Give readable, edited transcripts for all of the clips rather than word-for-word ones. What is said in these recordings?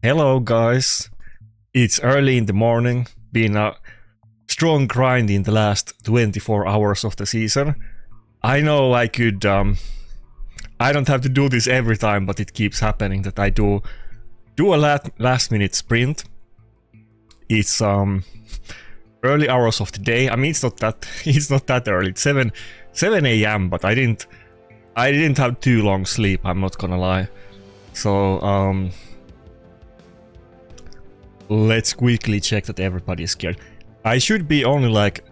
Hello guys, it's early in the morning, been a strong grind in the last 24 hours of the season. I know I could, I don't have to do this every time, but it keeps happening that I do a last minute sprint. It's early hours of the day. I mean, it's not that early. It's 7 a.m. but I didn't have too long sleep, I'm not gonna lie. So let's quickly check that everybody is scared. I should be only like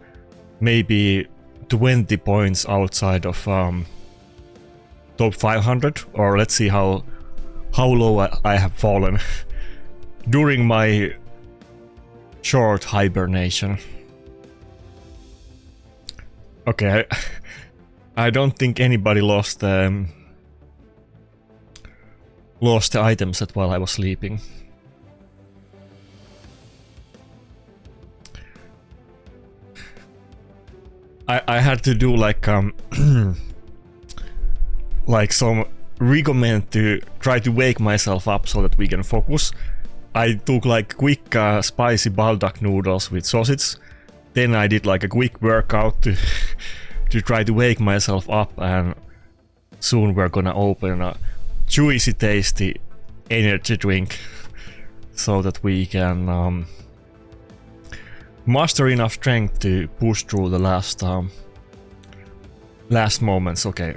maybe 20 points outside of top 500, or let's see how low I have fallen during my short hibernation. Okay, I don't think anybody lost the items set while I was sleeping. I had to do like like some recommend to try to wake myself up so that we can focus. I took like quick spicy baldak noodles with sausage. Then I did like a quick workout to to try to wake myself up, and soon we're gonna open a juicy tasty energy drink so that we can muster enough strength to push through the last moments. Okay,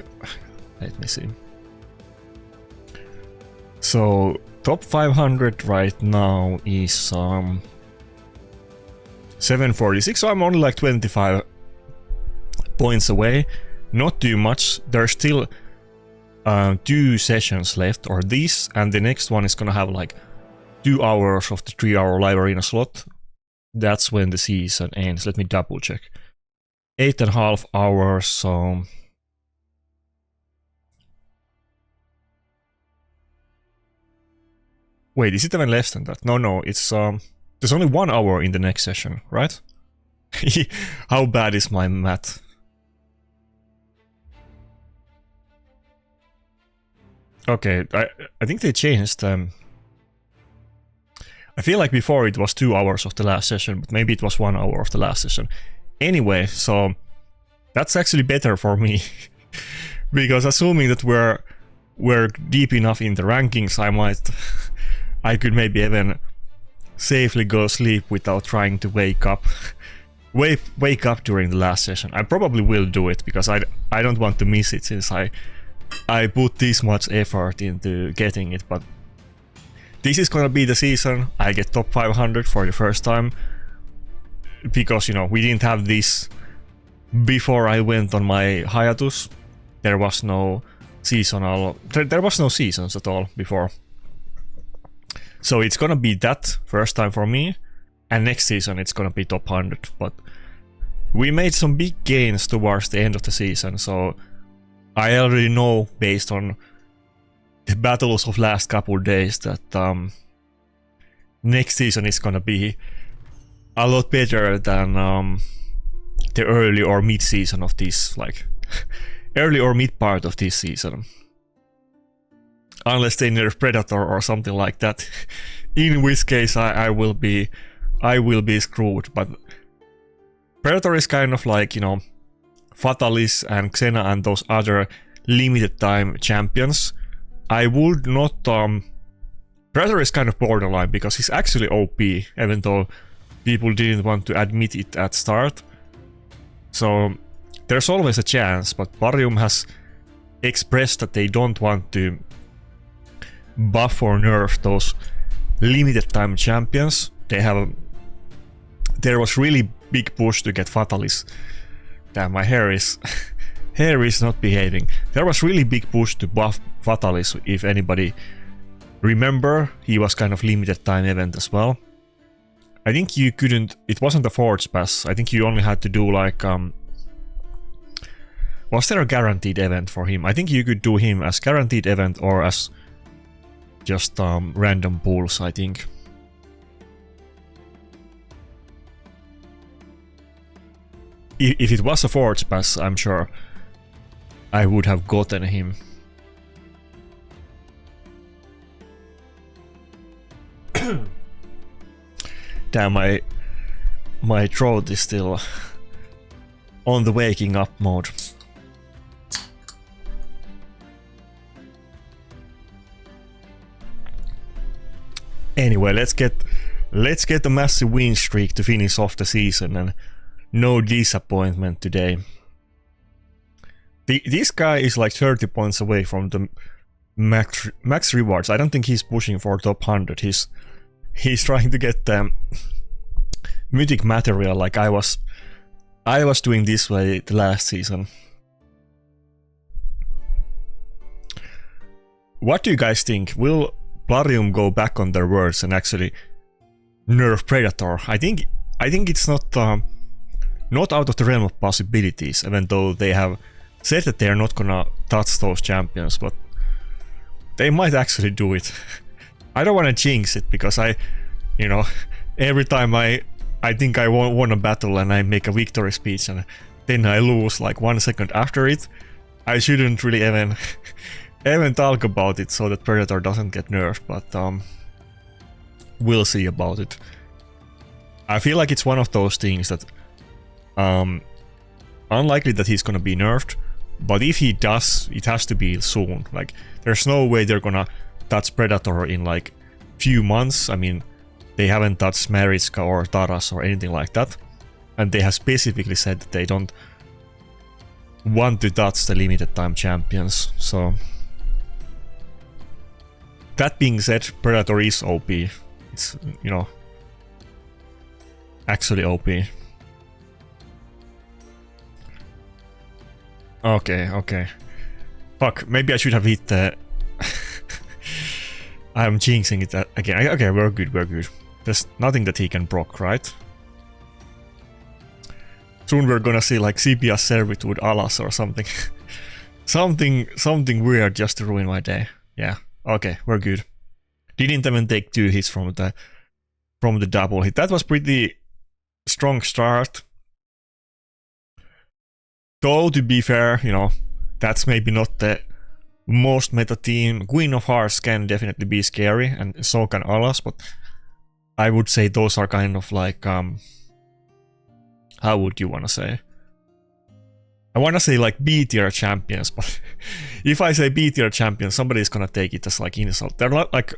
let me see. So top 500 right now is 746, so I'm only like 25 points away. Not too much. There's still 2 sessions left, or this, and the next one is gonna have like 2 hours of the 3-hour live arena slot. That's when the season ends. Let me double check. 8.5 hours, so wait, is it even less than that? No, it's there's only 1 hour in the next session, right? How bad is my math? Okay, I think they changed I feel like before it was 2 hours of the last session, but maybe it was 1 hour of the last session. Anyway, so that's actually better for me. Because assuming that we're deep enough in the rankings, I could maybe even safely go sleep without trying to wake up during the last session. I probably will do it because I don't want to miss it, since I put this much effort into getting it. But this is gonna be the season I get top 500 for the first time, because, you know, we didn't have this before I went on my hiatus. There was no seasonal, there was no seasons at all before. So it's gonna be that first time for me, and next season it's gonna be top 100. But we made some big gains towards the end of the season, so I already know, based on the battles of last couple days, that next season is gonna be a lot better than the early or mid season of this, like early or mid part of this season. Unless they nerf Predator or something like that, in which case I will be screwed. But Predator is kind of like, you know, Fatalis and Xena and those other limited time champions. I would not Predator is kind of borderline, because he's actually OP, even though people didn't want to admit it at start. So there's always a chance, but Barium has expressed that they don't want to buff or nerf those limited time champions. There was really big push to get Fatalis. Damn, my hair is not behaving. There was really big push to buff Fatalis, if anybody remember. He was kind of limited time event as well. I think you couldn't, it wasn't a Forge Pass. I think you only had to do like was there a guaranteed event for him? I think you could do him as guaranteed event or as just random pools, I think. If it was a Forge Pass, I'm sure I would have gotten him. Damn, my throat is still on the waking up mode. Anyway, let's get a massive win streak to finish off the season and no disappointment today. This guy is like 30 points away from the max rewards. I don't think he's pushing for top 100. He's trying to get the mythic material like I was doing this way the last season. What do you guys think? Will Plarium go back on their words and actually nerf Predator? I think it's not out of the realm of possibilities, even though they have said that they're not gonna touch those champions, but they might actually do it. I don't want to jinx it because every time I think I won a battle and I make a victory speech and then I lose like 1 second after it, I shouldn't really even talk about it so that Predator doesn't get nerfed, but we'll see about it. I feel like it's one of those things that unlikely that he's gonna be nerfed, but if he does, it has to be soon. Like, there's no way they're gonna touch Predator in like few months. I mean, they haven't touched Mariska or Taras or anything like that, and they have specifically said that they don't want to touch the limited time champions. So that being said, Predator is OP. It's, actually OP. Okay. Fuck, maybe I should have hit the... I'm jinxing it again. Okay, we're good. There's nothing that he can proc, right? Soon we're gonna see like CPS Servitude Alas or something. something weird just to ruin my day. Yeah, okay, we're good. Didn't even take 2 hits from the double hit. That was pretty strong start. Though, to be fair, that's maybe not the most meta team. Queen of Hearts can definitely be scary, and so can Alas, but I would say those are kind of like, how would you want to say? I want to say like B tier champions, but if I say B tier champions, somebody's gonna take it as like insult. They're not like,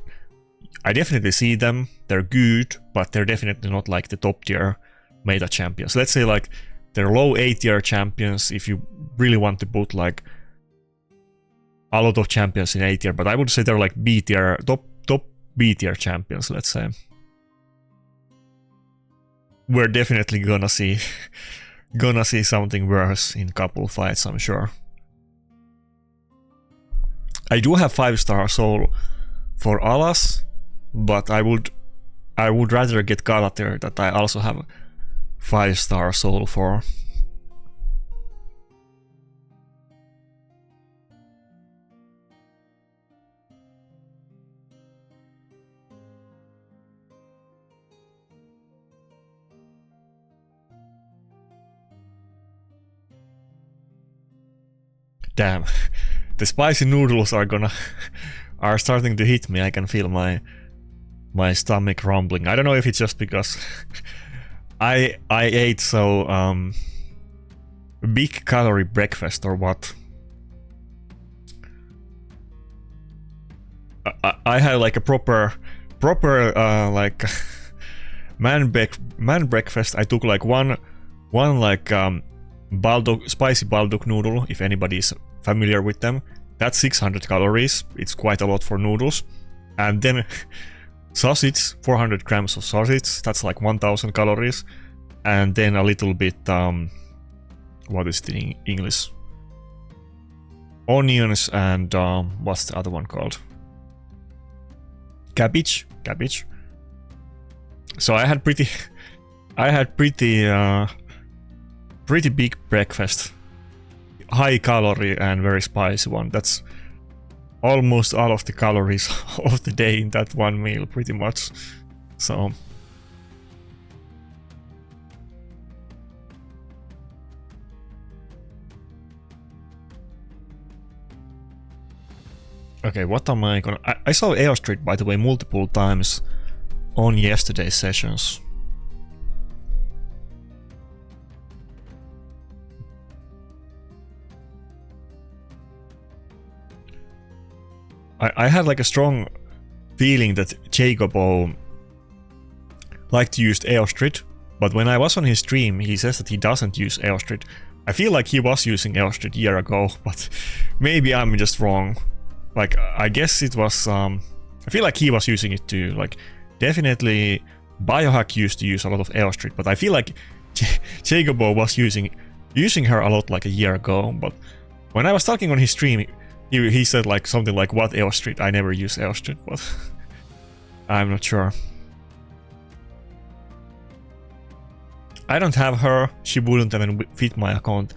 I definitely see them, they're good, but they're definitely not like the top tier meta champions. Let's say like they're low A tier champions if you really want to put like a lot of champions in A tier, but I would say they're like B tier, top B tier champions, let's say. We're definitely gonna see something worse in couple fights, I'm sure. I do have 5-star soul for Alas, but I would rather get Galater that I also have 5-star soul for. Damn, the spicy noodles are starting to hit me. I can feel my stomach rumbling. I don't know if it's just because I ate so big calorie breakfast or what. I had like a proper like man breakfast. I took like one like spicy baldock noodle, if anybody's familiar with them. That's 600 calories. It's quite a lot for noodles. And then sausage, 400 grams of sausage. That's like 1000 calories. And then a little bit, what is the English? Onions and what's the other one called? Cabbage. So I had pretty big breakfast, high calorie and very spicy one. That's almost all of the calories of the day in that one meal, pretty much. So okay, what am I gonna... I saw Air Street, by the way, multiple times on yesterday's sessions. I had like a strong feeling that Jacobo liked to use Eostrid, but when I was on his stream, he says that he doesn't use Eostrid. I feel like he was using Eostrid a year ago, but maybe I'm just wrong. Like, I guess it was, I feel like he was using it too. Like, definitely Biohack used to use a lot of Eostrid, but I feel like Jacobo was using her a lot like a year ago, but when I was talking on his stream, he said like something like, what Eostrid? I never use Eostrid, but I'm not sure. I don't have her, she wouldn't even fit my account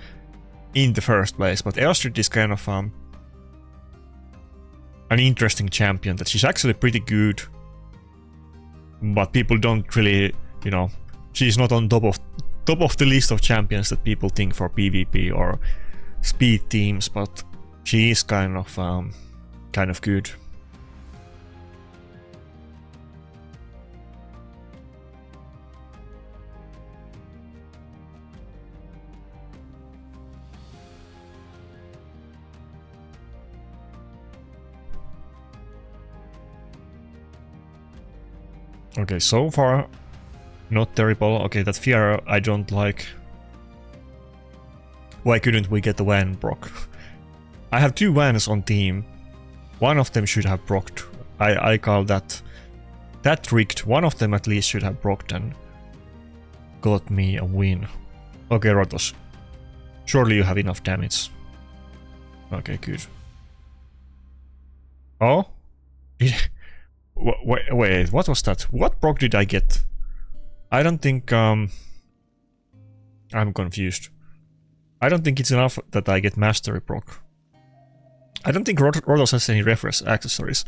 in the first place, but Eostrid is kind of an interesting champion, that she's actually pretty good, but people don't really, you know, she's not on top of the list of champions that people think for PvP or speed teams, but she is kind of good. Okay, so far not terrible. Okay, that fear I don't like. Why couldn't we get the Van proc? I have 2 Vans on team. One of them should have procced. I call that rigged. One of them at least should have procced and got me a win. Okay, Rotos. Surely you have enough damage. Okay, good. Oh? Wait, what was that? What proc did I get? I don't think... I'm confused. I don't think it's enough that I get Mastery proc. I don't think Rotos has any refresh accessories.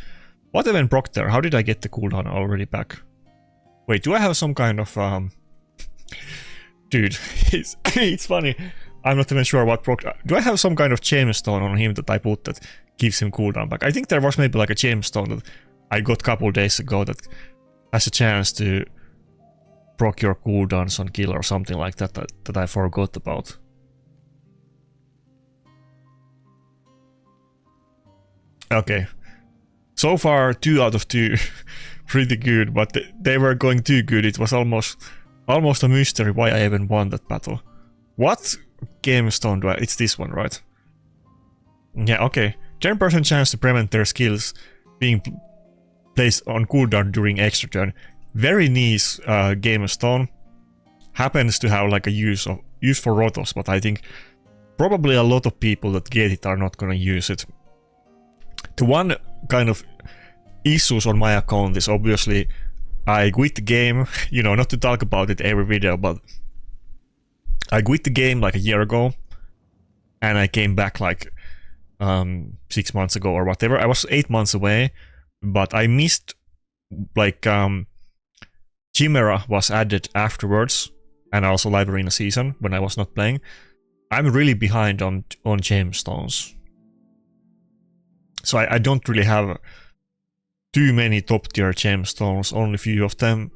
What even proc there? How did I get the cooldown already back? Wait, do I have some kind of... Dude, it's funny. I'm not even sure what proc... Do I have some kind of gemstone on him that I put that gives him cooldown back? I think there was maybe like a gemstone that I got a couple days ago that has a chance to proc your cooldowns on kill or something like that that I forgot about. Okay. So far 2 out of 2 pretty good, but they were going too good. It was almost a mystery why I even won that battle. What gemstone do I... It's this one, right? Yeah, okay. 10% chance to prevent their skills being placed on cooldown during extra turn. Very nice gemstone. Happens to have like a use for Rotos, but I think probably a lot of people that get it are not gonna use it. The one kind of issues on my account is obviously I quit the game, you know, not to talk about it every video, but I quit the game like a year ago and I came back like 6 months ago or whatever. I was 8 months away, but I missed like Chimera was added afterwards and also Live Arena season when I was not playing. I'm really behind on gemstones. So I don't really have too many top tier gemstones, only few of them.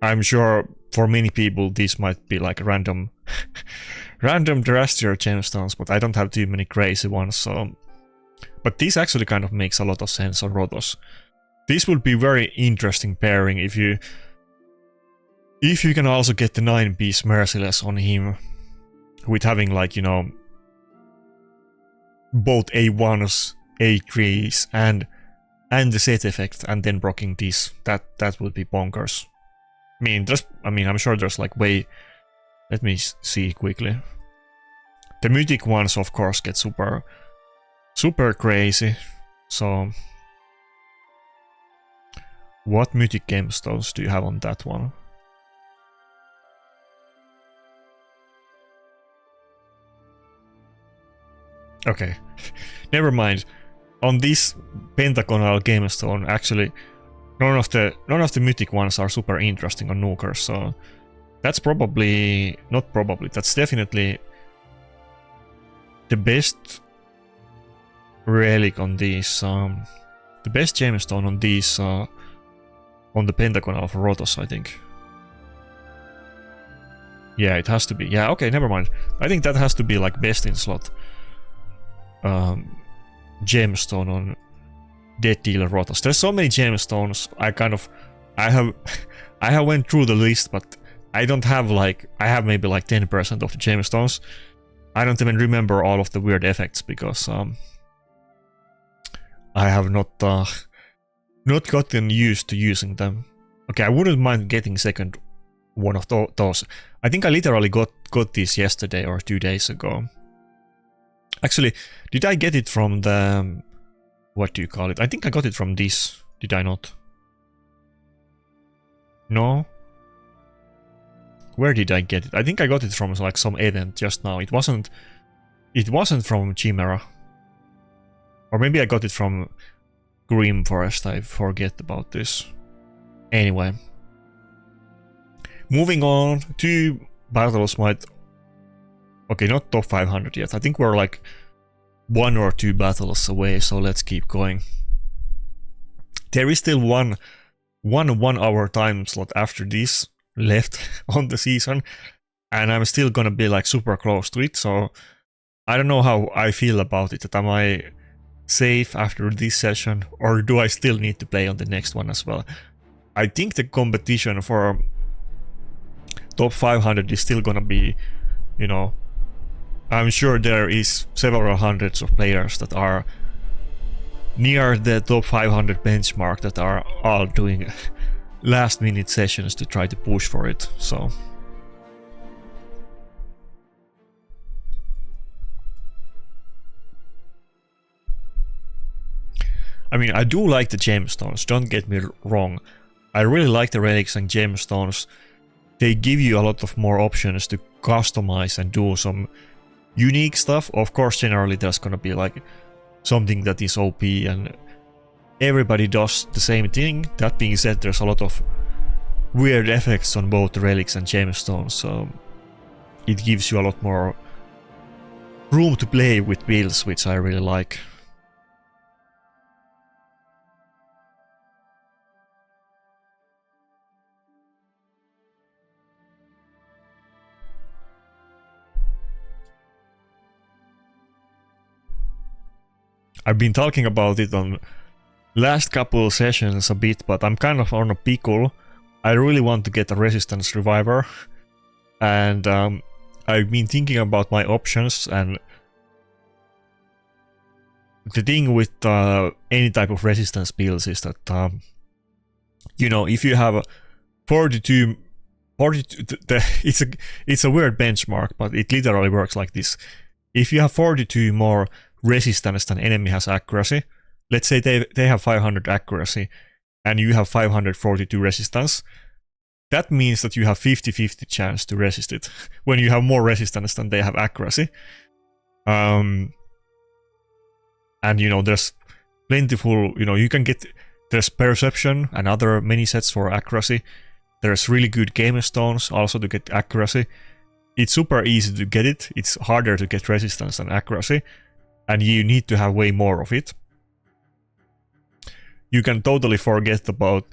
I'm sure for many people this might be like random terrestrial gemstones, but I don't have too many crazy ones, so... But this actually kind of makes a lot of sense on Rotos. This would be very interesting pairing if you can also get the 9-piece Merciless on him, with having like, you know, both A1s, A3s and the set effect, and then blocking this. That would be bonkers. I mean, I'm sure there's like way... Let me see quickly. The mythic ones, of course, get super crazy. So, what mythic gemstones do you have on that one? Okay, never mind. On this pentagonal gemstone, actually, none of the mythic ones are super interesting on Nukers, so that's probably not probably. That's definitely the best relic on these. The best gemstone on these on the pentagonal for Rotos, I think. Yeah, it has to be. Yeah, okay, never mind. I think that has to be like best in slot. Gemstone on Dead Dealer Rotos. There's so many gemstones. I have went through the list, but I don't have like, I have maybe like 10% of the gemstones. I don't even remember all of the weird effects because I have not gotten used to using them. Okay, I wouldn't mind getting second one of those. I think I literally got this yesterday or 2 days ago. Actually, did I get it from the... what do you call it? I think I got it from this. Did I not? No? Where did I get it? I think I got it from like some event just now. It wasn't from Chimera. Or maybe I got it from Grim Forest. I forget about this. Anyway. Moving on to battles might... Okay, not top 500 yet. I think we're like 1 or 2 battles away, so let's keep going. There is still one 1 hour time slot after this left on the season, and I'm still gonna be like super close to it, so I don't know how I feel about it. Am I safe after this session, or do I still need to play on the next one as well? I think the competition for top 500 is still gonna be, you know, I'm sure there is several hundreds of players that are near the top 500 benchmark that are all doing last minute sessions to try to push for it, so... I mean, I do like the gemstones, don't get me wrong. I really like the relics and gemstones. They give you a lot of more options to customize and do some unique stuff. Of course, generally there's gonna be like something that is OP and everybody does the same thing. That being said, there's a lot of weird effects on both the relics and gemstones, so it gives you a lot more room to play with builds, which I really like. I've been talking about it on last couple sessions a bit, but I'm kind of on a pickle. I really want to get a resistance reviver, and I've been thinking about my options, and the thing with any type of resistance builds is that you know, if you have 42, it's a weird benchmark, but it literally works like this. If you have 42 more resistance than enemy has accuracy, let's say they have 500 accuracy and you have 542 resistance, that means that you have 50-50 chance to resist it when you have more resistance than they have accuracy. And you know, there's plentiful, you know, you can get, there's perception and other many sets for accuracy. There's really good game stones also to get accuracy. It's super easy to get it. It's harder to get resistance than accuracy, and you need to have way more of it. You can totally forget about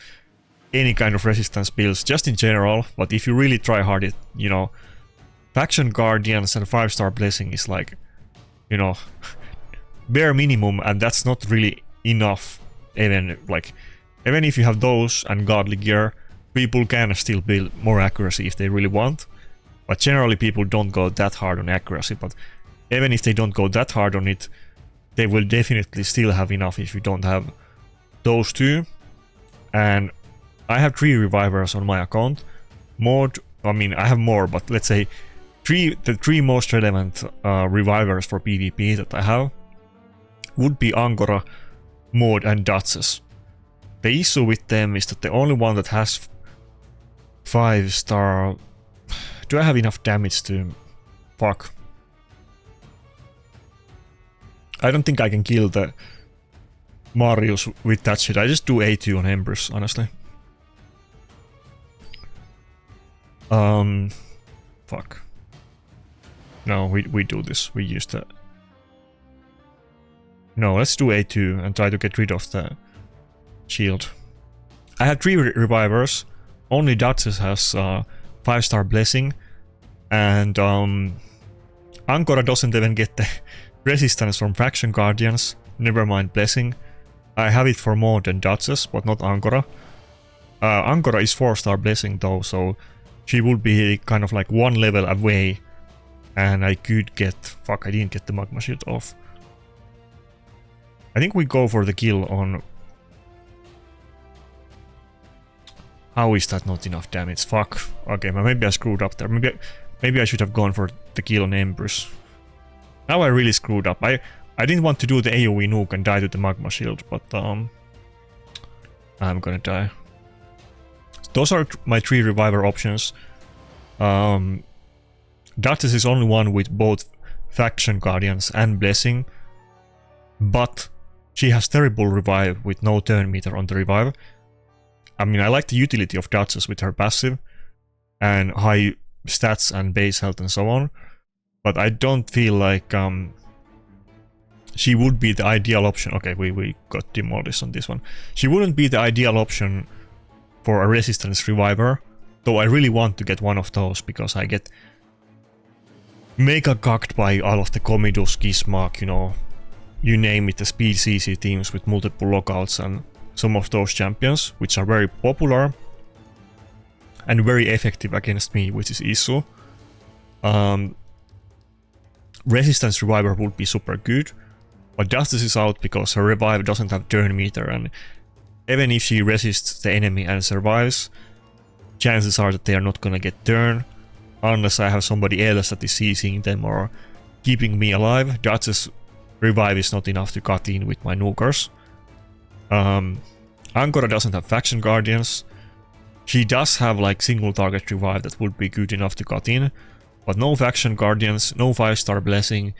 any kind of resistance builds just in general, but if you really try hard, it, you know, Faction Guardians and 5-star Blessing is like, you know, bare minimum, and that's not really enough. Even if you have those and Godly Gear, people can still build more accuracy if they really want. But generally people don't go that hard on accuracy, but even if they don't go that hard on it, they will definitely still have enough if you don't have those two. And I have 3 revivers on my account. I mean, I have more, but let's say the 3 most relevant revivers for PvP that I have would be Angora, Maud, and Duchess. The issue with them is that the only one that has 5-star... Do I have enough damage to... Fuck. I don't think I can kill the Marius with that shit. I just do A2 on Empress, honestly. Fuck. No, we do this. We use the... No, let's do A2 and try to get rid of the shield. I had 3 revivers. Only Duchess has 5-star blessing, and Ankora doesn't even get the resistance from faction guardians. Never mind blessing. I have it for more than Duchess, but not Ankora. Ankora is 4-star blessing though, so she would be kind of like 1 level away, and I could get... Fuck, I didn't get the magma shield off. I think we go for the kill on... How is that not enough damage? Fuck. Okay, maybe I screwed up there. Maybe I should have gone for the kill on Empress. Now I really screwed up. I didn't want to do the AoE nuke and die to the magma shield, but I'm gonna die. Those are my 3 reviver options. Duchess is only one with both faction guardians and blessing, but she has terrible revive with no turn meter on the revive. I mean, I like the utility of Duchess with her passive and high stats and base health and so on, but I don't feel like she would be the ideal option. Okay, we got demolished on this one. She wouldn't be the ideal option for a resistance reviver, though I really want to get one of those because I get mega cucked by all of the Komidus, Gizmak, you know, you name it, the speed CC teams with multiple lockouts and some of those champions, which are very popular and very effective against me, which is Isu. Resistance reviver would be super good, but Justice is out because her revive doesn't have turn meter, and even if she resists the enemy and survives, chances are that they are not gonna get turn unless I have somebody else that is seizing them or keeping me alive. Justice revive is not enough to cut in with my nukers. Ankora doesn't have faction guardians. She does have like single target revive that would be good enough to cut in, but no faction guardians, no 5-star blessing.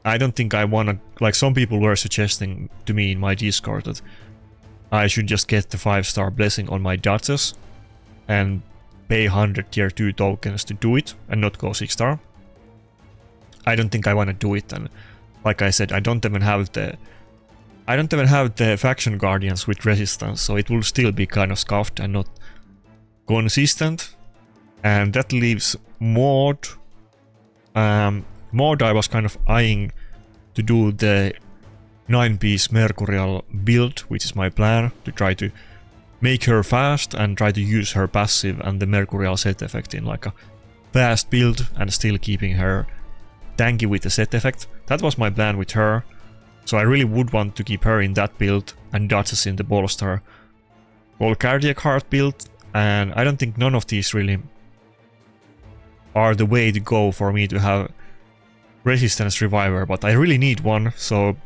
I don't think I wanna, like some people were suggesting to me in my Discord that I should just get the 5-star blessing on my Duchess and pay 100 tier 2 tokens to do it and not go 6-star. I don't think I wanna do it, and like I said, I don't even have the faction guardians with resistance, so it will still be kind of scuffed and not consistent. And that leaves Maud. Maud I was kind of eyeing to do the 9-piece Mercurial build, which is my plan, to try to make her fast and try to use her passive and the Mercurial set effect in like a fast build and still keeping her tanky with the set effect. That was my plan with her, so I really would want to keep her in that build and Duchess in the Bolstar All Cardiac Heart build, and I don't think none of these really are the way to go for me to have Resistance Reviver, but I really need one, so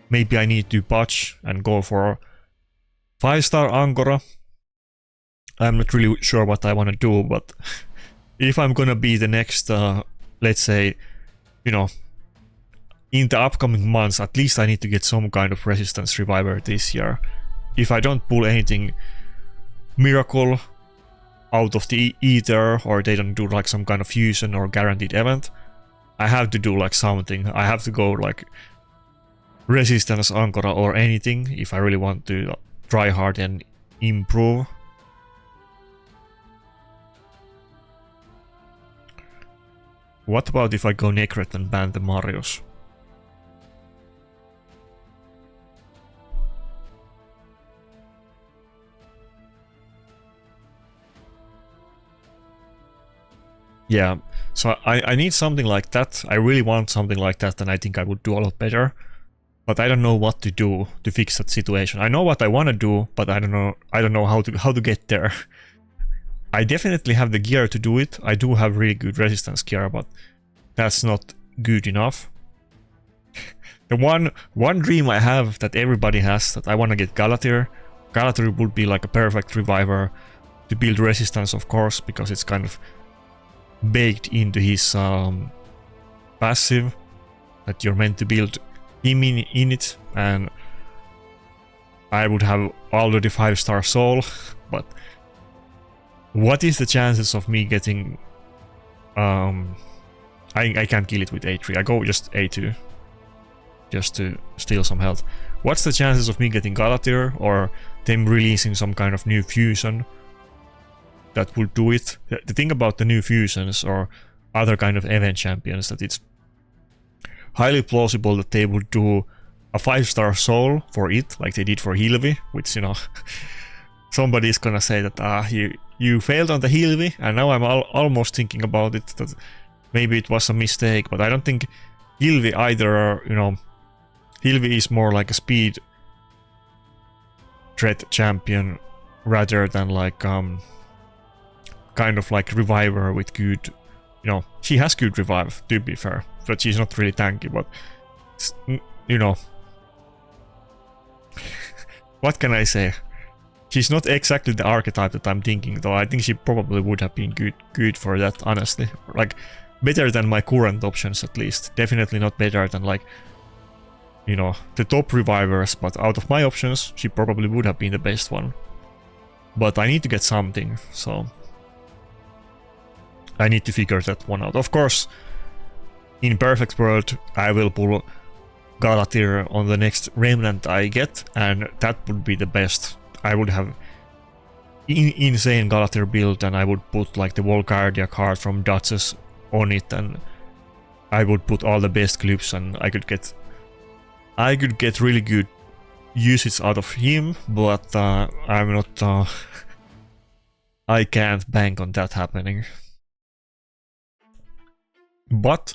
maybe I need to patch and go for 5-star Ankora. I'm not really sure what I want to do, but if I'm gonna be the next, let's say, you know, in the upcoming months, at least I need to get some kind of Resistance Reviver this year. If I don't pull anything miracle out of the ether, or they don't do like some kind of fusion or guaranteed event, I have to do like something. I have to go like Resistance Ankora or anything if I really want to try hard and improve. What about if I go Necret and ban the Marios? Yeah, so I need something like that. I really want something like that, and I think I would do a lot better. But I don't know what to do to fix that situation. I know what I want to do, but I don't know how to get there. I definitely have the gear to do it. I do have really good resistance gear, but that's not good enough. The one dream I have that everybody has, that I want to get Galatir. Galatir would be like a perfect reviver to build resistance, of course, because it's kind of baked into his passive that you're meant to build him in it, and I would have already 5-star soul, but what is the chances of me getting I can't kill it with A3. I go just A2 just to steal some health. what's the chances of me getting Galatir or them releasing some kind of new fusion that will do it? The thing about the new fusions or other kind of event champions that it's highly plausible that they would do a 5-star soul for it, like they did for Hilvi, which, you know, somebody's gonna say that you failed on the Hilvi, and now I'm almost thinking about it that maybe it was a mistake, but I don't think Hilvi either, you know, Hilvi is more like a speed threat champion rather than like kind of like reviver with good, you know, she has good revive to be fair, but she's not really tanky, but you know, what can I say? She's not exactly the archetype that I'm thinking, though. I think she probably would have been good for that, honestly. Like, better than my current options at least. Definitely not better than like, you know, the top revivers, but out of my options, she probably would have been the best one. But I need to get something, so I need to figure that one out. Of course, in perfect world, I will pull Galatir on the next remnant I get, and that would be the best. I would have insane Galatir build, and I would put like the Volcardia card from Duchess on it, and I would put all the best clips, and I could get really good usage out of him, but I'm not I can't bank on that happening. But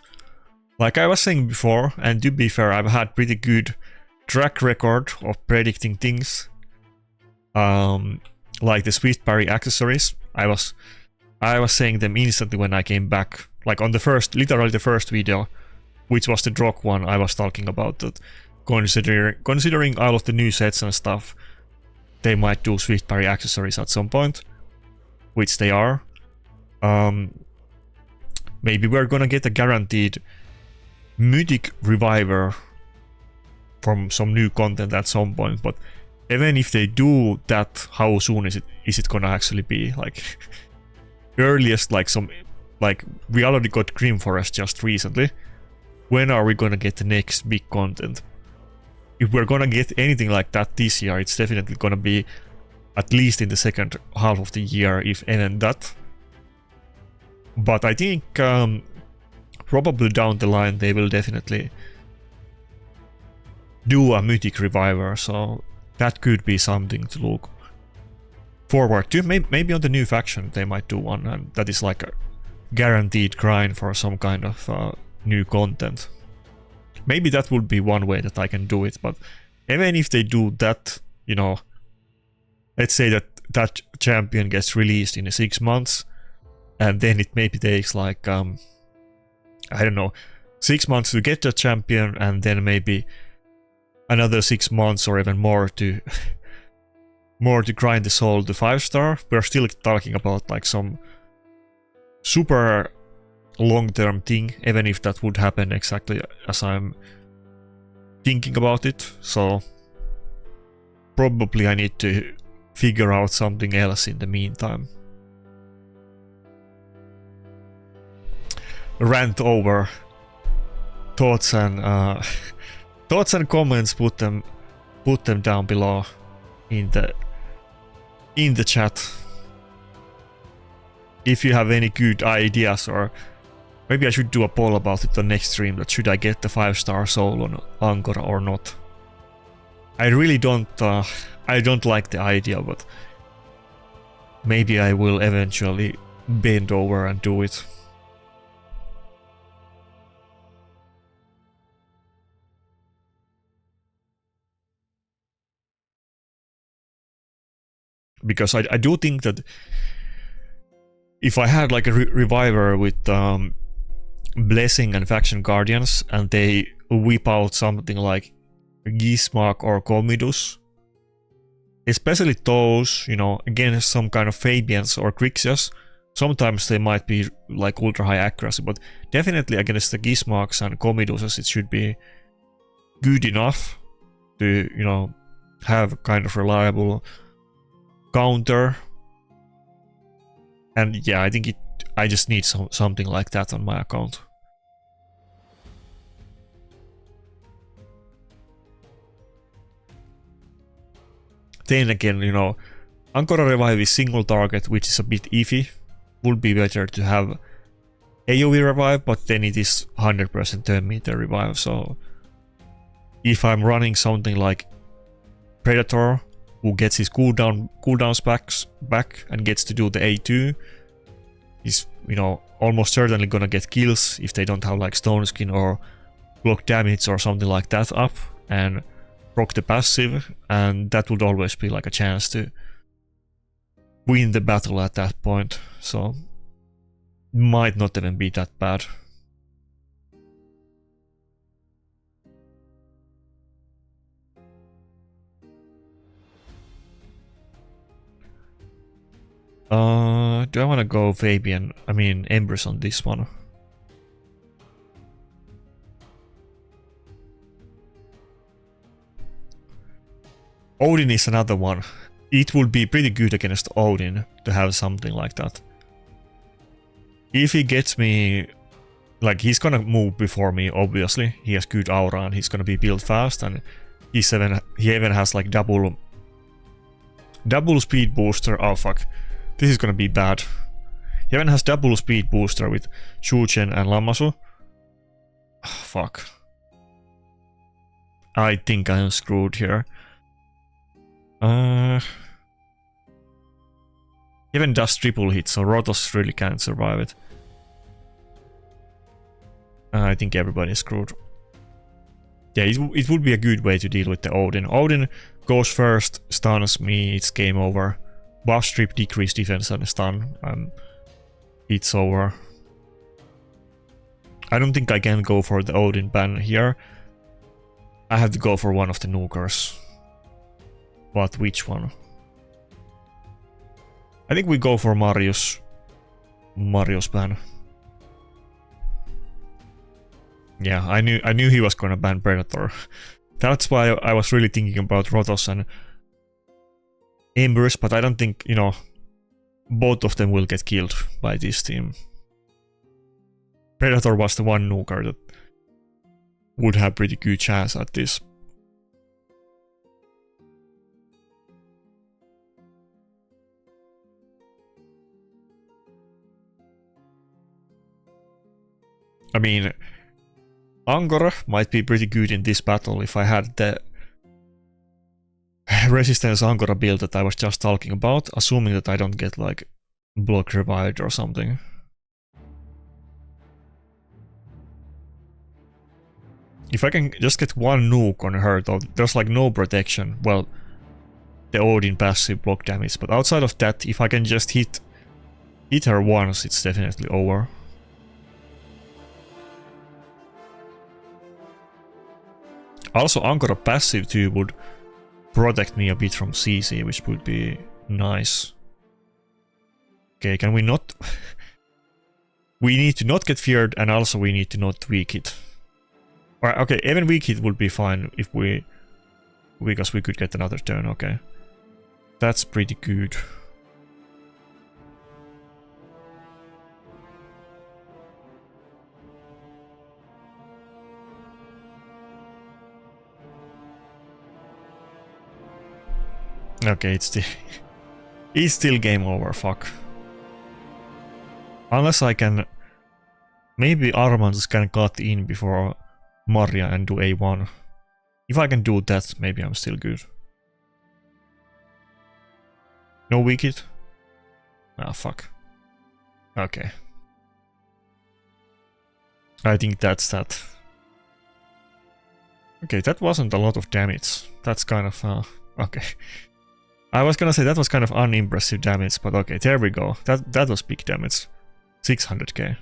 like I was saying before, and to be fair, I've had pretty good track record of predicting things, like the Swift Parry accessories. I was saying them instantly when I came back, like on the first, literally the first video, which was the Drock one. I was talking about that, considering all of the new sets and stuff, they might do Swift Parry accessories at some point, which they are. Maybe we're gonna get a guaranteed Mythic Reviver from some new content at some point, but even if they do that, how soon is it gonna actually be? Like, earliest, like we already got Grim Forest just recently. When are we gonna get the next big content? If we're gonna get anything like that this year, it's definitely gonna be at least in the second half of the year, if even that. But I think probably down the line they will definitely do a Mythic Reviver, so that could be something to look forward to. Maybe on the new faction they might do one, and that is like a guaranteed grind for some kind of new content. Maybe that would be one way that I can do it, but even if they do that, you know, let's say that that champion gets released in 6 months, and then it maybe takes like, I don't know, 6 months to get the champion, and then maybe another 6 months or even more to grind the soul to 5-star. We're still talking about like some super long-term thing, even if that would happen exactly as I'm thinking about it. So probably I need to figure out something else in the meantime. Rant over. Thoughts and comments, put them down below in the chat. If you have any good ideas, or maybe I should do a poll about it the next stream, that should I get the 5-star soul on Angora or not. I really don't like the idea, but maybe I will eventually bend over and do it. Because I do think that if I had like a reviver with Blessing and Faction Guardians, and they whip out something like Gizmak or Comidus, especially those, you know, against some kind of Fabians or Grixias, sometimes they might be like ultra high accuracy, but definitely against the Gizmaks and Comiduses it should be good enough to, you know, have kind of reliable counter. And yeah, I think I just need something like that on my account. then again, you know, Ankara Revive is single target, which is a bit iffy. Would be better to have AoE Revive, but then it is 100% turn meter revive, so if I'm running something like Predator, who gets his cooldowns back and gets to do the A2, is, you know, almost certainly gonna get kills if they don't have like Stone Skin or block damage or something like that up, and proc the passive, and that would always be like a chance to win the battle at that point, so might not even be that bad. Do I want to go Fabian? I mean, Empress on this one. Odin is another one. It would be pretty good against Odin to have something like that. If he gets me... Like, he's gonna move before me, obviously. He has good aura and he's gonna be built fast, and he even has like double speed booster. Oh fuck. This is gonna be bad. He even has double speed booster with Shuchen and Lammasu. Oh, fuck. I think I'm screwed here. Even does triple hit, so Rotos really can't survive it. I think everybody's screwed. Yeah, it would be a good way to deal with the Odin. Odin goes first, stuns me, it's game over. Buff strip, decrease defense and stun, and it's over. I don't think I can go for the Odin ban here. I have to go for one of the nukers. But which one? I think we go for Mario's ban. Yeah, I knew he was gonna ban Predator. That's why I was really thinking about Rotos and Embers, but I don't think, you know, both of them will get killed by this team. Predator was the one nuker that would have pretty good chance at this. I mean, Angora might be pretty good in this battle if I had the resistance Angora build that I was just talking about, assuming that I don't get like block revived or something. If I can just get one nuke on her though, there's like no protection. Well, the Odin passive block damage, but outside of that, if I can just hit her once, it's definitely over. Also, Angora passive too would protect me a bit from CC, which would be nice. Okay, can we not... we need to not get feared, and also we need to not weak hit. Alright, okay, even weak hit would be fine if we... because we could get another turn, okay. That's pretty good. Okay, it's still game over, fuck. Unless I can... maybe Armans can cut in before Maria and do A1. If I can do that, maybe I'm still good. No weak hit? Ah, fuck. Okay. I think that's that. Okay, that wasn't a lot of damage. That's kind of... okay. I was gonna say that was kind of unimpressive damage, but okay, there we go. That was big damage. 600k.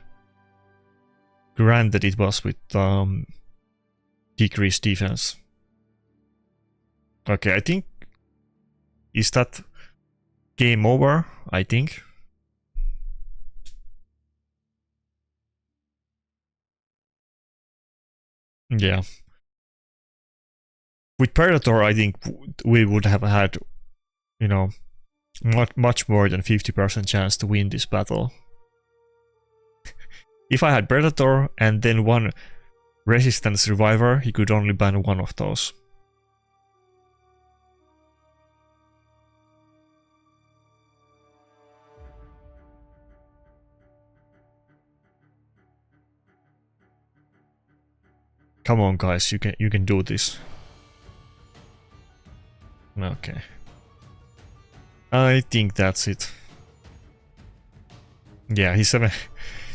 Granted, it was with decreased defense. Okay, I think... is that game over? I think. Yeah. With Predator, I think we would have had, you know, much more than 50% chance to win this battle. If I had Predator and then one Resistance Survivor, he could only ban one of those. Come on, guys, you can do this. Okay. I think that's it. Yeah, he's 7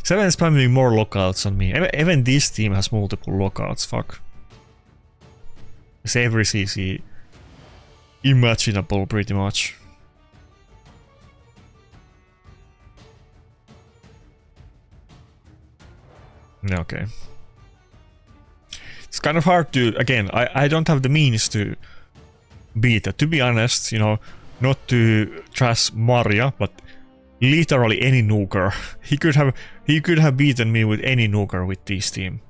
spamming more lockouts on me. Even this team has multiple lockouts, fuck. It's every CC imaginable, pretty much. Okay. It's kind of hard to, again, I don't have the means to beat that. To be honest, you know, not to trash Maria, but literally any nuker. He could have beaten me with any nuker with this team.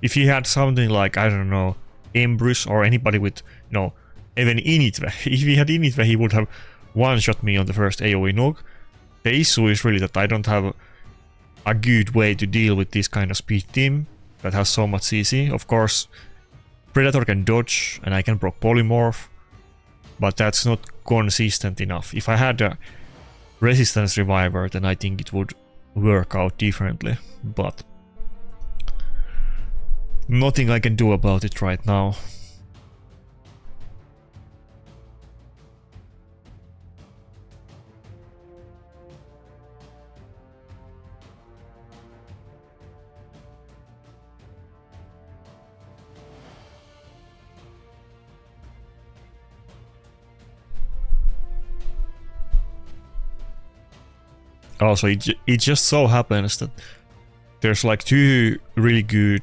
If he had something like, I don't know, Embrus or anybody with, you know, even Initve. If he had Initve, he would have one-shot me on the first AoE nuke. The issue is really that I don't have a good way to deal with this kind of speed team that has so much CC. Of course, Predator can dodge and I can proc polymorph, but that's not consistent enough. If I had a resistance reviver, then I think it would work out differently, but nothing I can do about it right now. Also, it just so happens that there's like 2 really good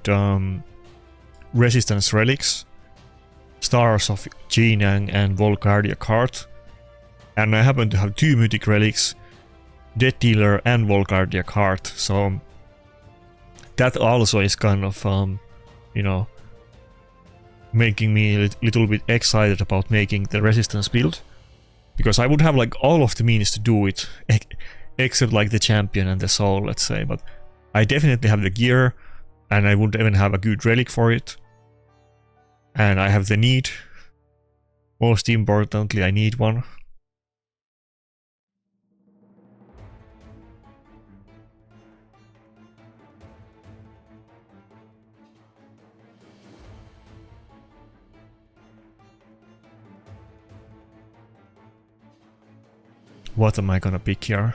resistance relics, Stars of Jinang and Volcardia Cart, and I happen to have 2 mythic relics, Death Dealer and Volcardia Cart, so that also is kind of, you know, making me a little bit excited about making the resistance build, because I would have like all of the means to do it, except like the champion and the soul, let's say, but I definitely have the gear, and I would even have a good relic for it. And I have the need. Most importantly, I need one. What am I gonna pick here?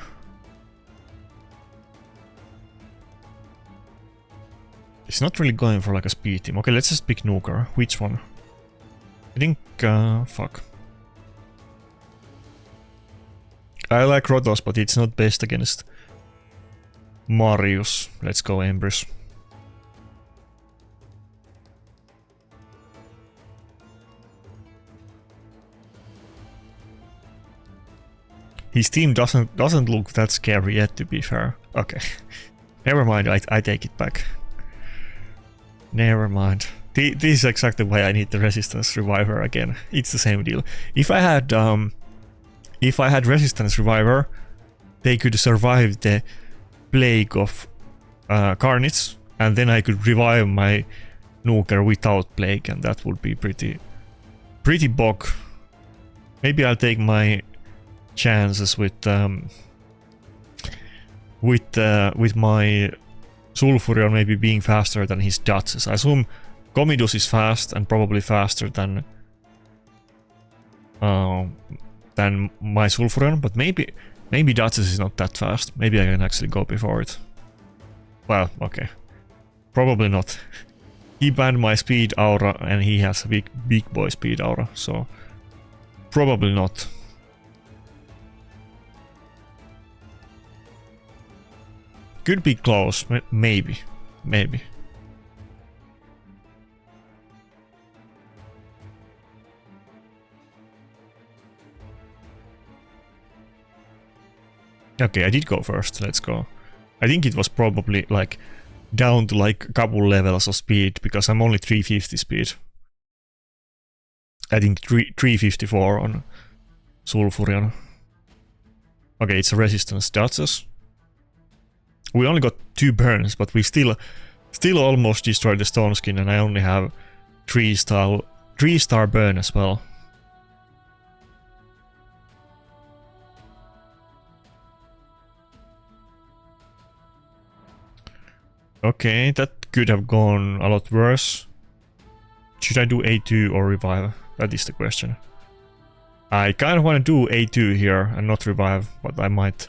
It's not really going for like a speed team. Okay, let's just pick Nuker. Which one? I think, fuck. I like Rotos, but it's not best against Marius. Let's go Embrus. His team doesn't look that scary yet, to be fair. Okay. Never mind, I take it back. Never mind. This is exactly why I need the Resistance Reviver again. It's the same deal. If I had Resistance Reviver, they could survive the Plague of Carnage, and then I could revive my Nuker without Plague, and that would be pretty bog. Maybe I'll take my chances with my Sulfurion maybe being faster than his Duchess. I assume Comidus is fast and probably faster than my Sulfurion, but maybe Duchess is not that fast. Maybe I can actually go before it. Well, okay. Probably not. He banned my speed aura and he has a big boy speed aura, so probably not. Could be close, maybe. Okay, I did go first, let's go. I think it was probably like down to like a couple levels of speed, because I'm only 350 speed. I think 354 on Sulfurion. Okay, it's a resistance Duchess. We only got 2 burns, but we still almost destroyed the Stone Skin, and I only have 3-star burn as well. Okay, that could have gone a lot worse. Should I do A2 or revive? That is the question. I kind of want to do A2 here and not revive, but I might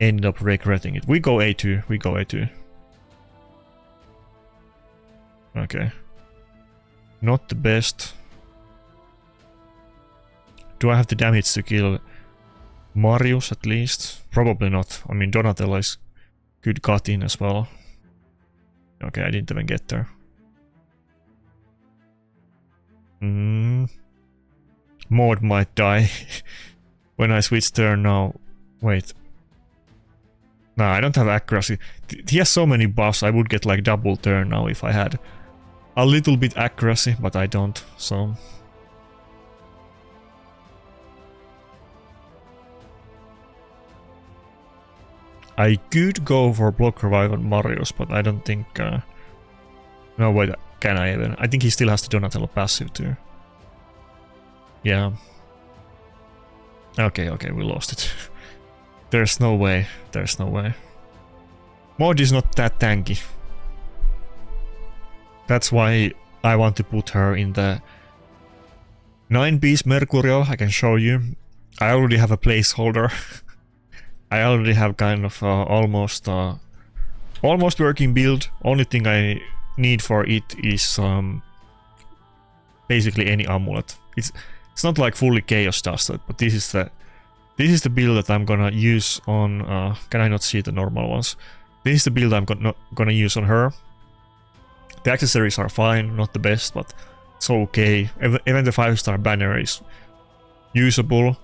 end up regretting it. We go A2, we go A2. Okay. Not the best. Do I have the damage to kill Marius at least? Probably not. I mean, Donatello is good cut in as well. Okay, I didn't even get there. Maud might die when I switch turn now. Wait. No, I don't have accuracy. He has so many buffs, I would get like double turn now if I had a little bit accuracy, but I don't, so... I could go for block revive on Marius, but I don't think... No, wait, can I even? I think he still has the Donatello passive too. Yeah. Okay, we lost it. There's no way, there's no way. Maud is not that tanky. That's why I want to put her in the 9-piece Mercurial. I can show you. I already have a placeholder. I already have kind of almost working build. Only thing I need for it is basically any amulet. It's not like fully chaos dusted, but this is the build that I'm gonna use on. Can I not see the normal ones? This is the build I'm gonna use on her. The accessories are fine, not the best, but it's okay. Even the 5-star banner is usable.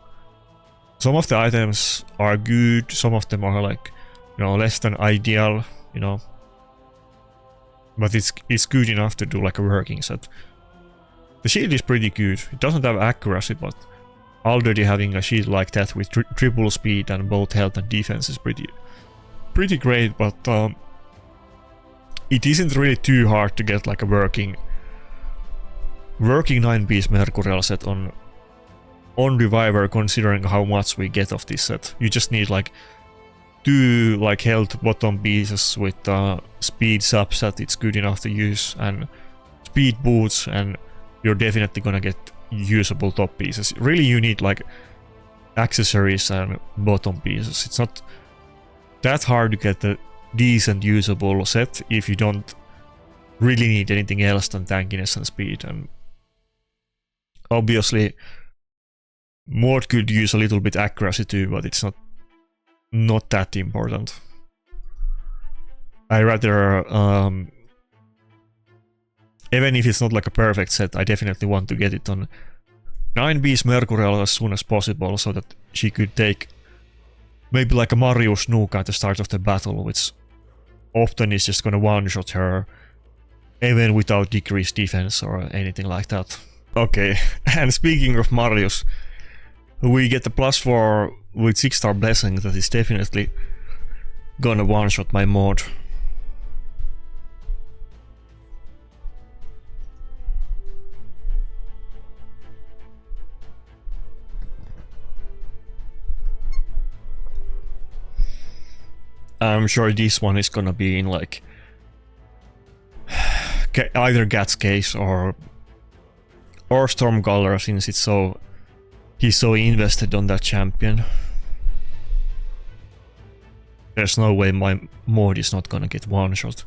Some of the items are good, some of them are like, you know, less than ideal, you know. But it's good enough to do like a working set. The shield is pretty good. It doesn't have accuracy, but already having a shield like that with triple speed and both health and defense is pretty great, but it isn't really too hard to get like a working 9-piece Mercurial set on Reviver, considering how much we get of this set. You just need like 2 like health bottom pieces with speed subset. It's good enough to use, and speed boots, and you're definitely gonna get usable top pieces. Really, you need like accessories and bottom pieces. It's not that hard to get a decent usable set if you don't really need anything else than tankiness and speed. And obviously Maud could use a little bit accuracy too, but it's not that important. I rather even if it's not like a perfect set, I definitely want to get it on 9-piece Mercurial as soon as possible, so that she could take maybe like a Marius nuke at the start of the battle, which often is just gonna one-shot her even without decreased defense or anything like that. Okay, and speaking of Marius, we get the +4 with 6-star blessing that is definitely gonna one-shot my Maud. I'm sure this one is gonna be in like either Gat's case or Stormcaller, since it's he's so invested on that champion. There's no way my Maud is not gonna get one shot.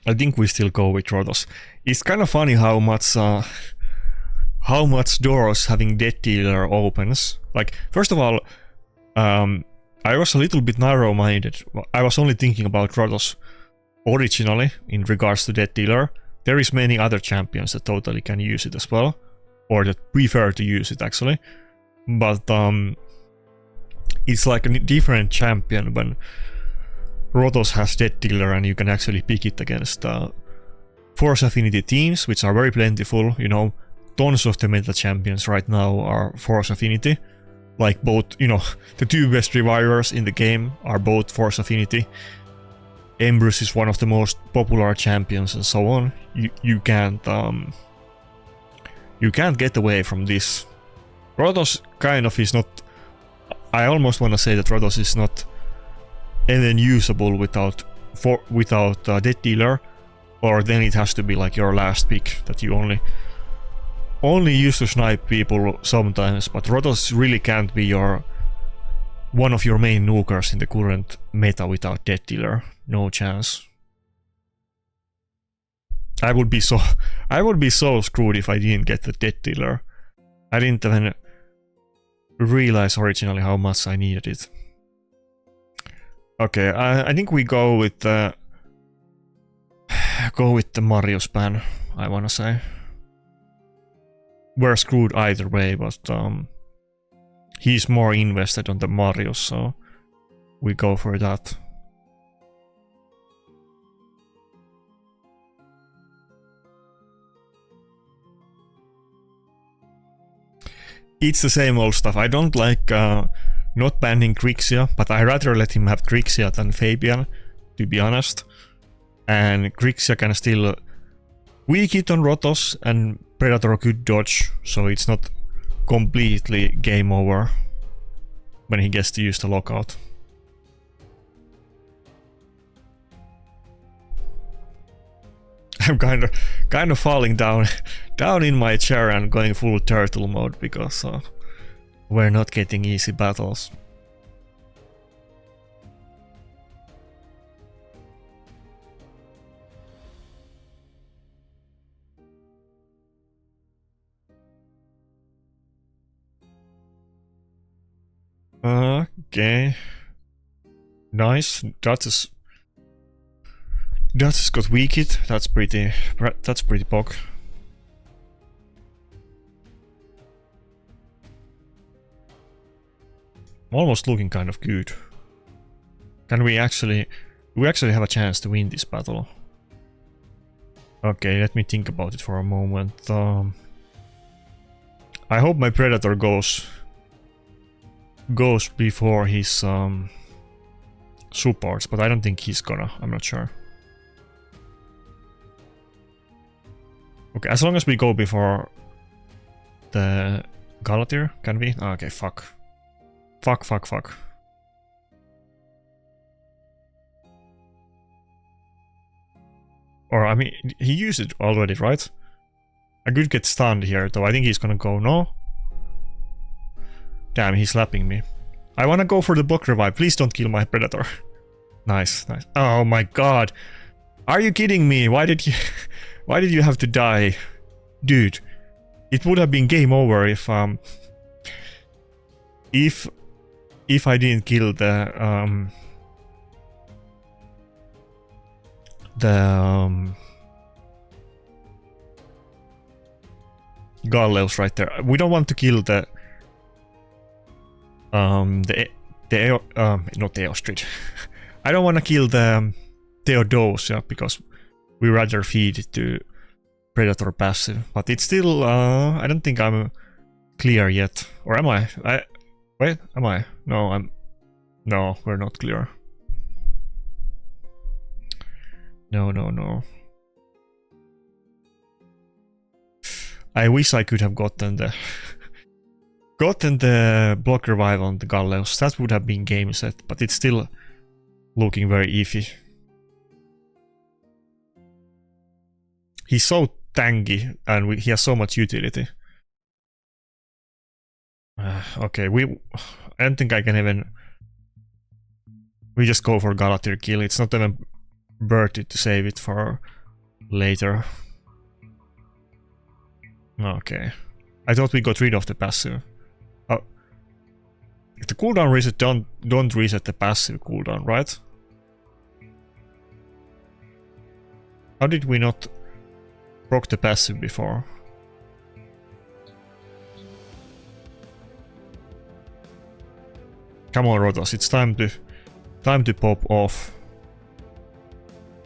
I think we still go with Rotos. It's kind of funny how much doors having Death Dealer opens. Like, first of all, I was a little bit narrow-minded. I was only thinking about Rotos originally in regards to Death Dealer. There is many other champions that totally can use it as well, or that prefer to use it actually. But it's like a different champion when Rotos has Death Dealer, and you can actually pick it against Force Affinity teams, which are very plentiful. You know, tons of the meta champions right now are Force Affinity. Like both, you know, the 2 best revivers in the game are both Force Affinity. Embrus is one of the most popular champions and so on. You can't You can't get away from this. Rotos kind of is not... I almost want to say that Rotos is not even usable without Death Dealer, or then it has to be like your last pick that you only use to snipe people sometimes, but Rotos really can't be one of your main nukers in the current meta without Death Dealer. No chance. I would be so screwed if I didn't get the Death Dealer. I didn't even realize originally how much I needed it. Okay, I think we go with the Mario span, I wanna say. We're screwed either way, but he's more invested on the Mario, so we go for that. It's the same old stuff. I don't like not banning Grixia, but I rather let him have Grixia than Fabian, to be honest. And Grixia can still weak it on Rotos, and Predator could dodge, so it's not completely game over when he gets to use the lockout. I'm kind of falling down in my chair and going full turtle mode because we're not getting easy battles. Okay. Nice. That's got weaked. That's pretty pog. Almost looking kind of good. Can we actually have a chance to win this battle? Okay, let me think about it for a moment. I hope my Predator goes before his supports, but I don't think he's gonna. I'm not sure. Okay, as long as we go before the Galatir, can we? Okay, fuck. Fuck. Or, I mean, he used it already, right? I could get stunned here, though. I think he's gonna go, no? Damn, he's slapping me. I wanna go for the block revive. Please don't kill my Predator. Nice. Oh my god. Are you kidding me? Why did you have to die? Dude, it would have been game over if I didn't kill the Galleos right there. We don't want to kill the not Eostrid. I don't want to kill the Theodosia because we rather feed it to Predator passive. But it's still I don't think I'm clear yet. Or am I? Wait, am I? No, no, we're not clear. No. I wish I could have gotten the block revive on the Galleos. That would have been game set, but it's still looking very iffy. He's so tanky and he has so much utility. Okay, I don't think I can even... We just go for Galatir kill. It's not even worth it to save it for later. Okay. I thought we got rid of the passive. Oh. The cooldown reset don't reset the passive cooldown, right? How did we not proc the passive before? Come on, Rotos, it's time to pop off.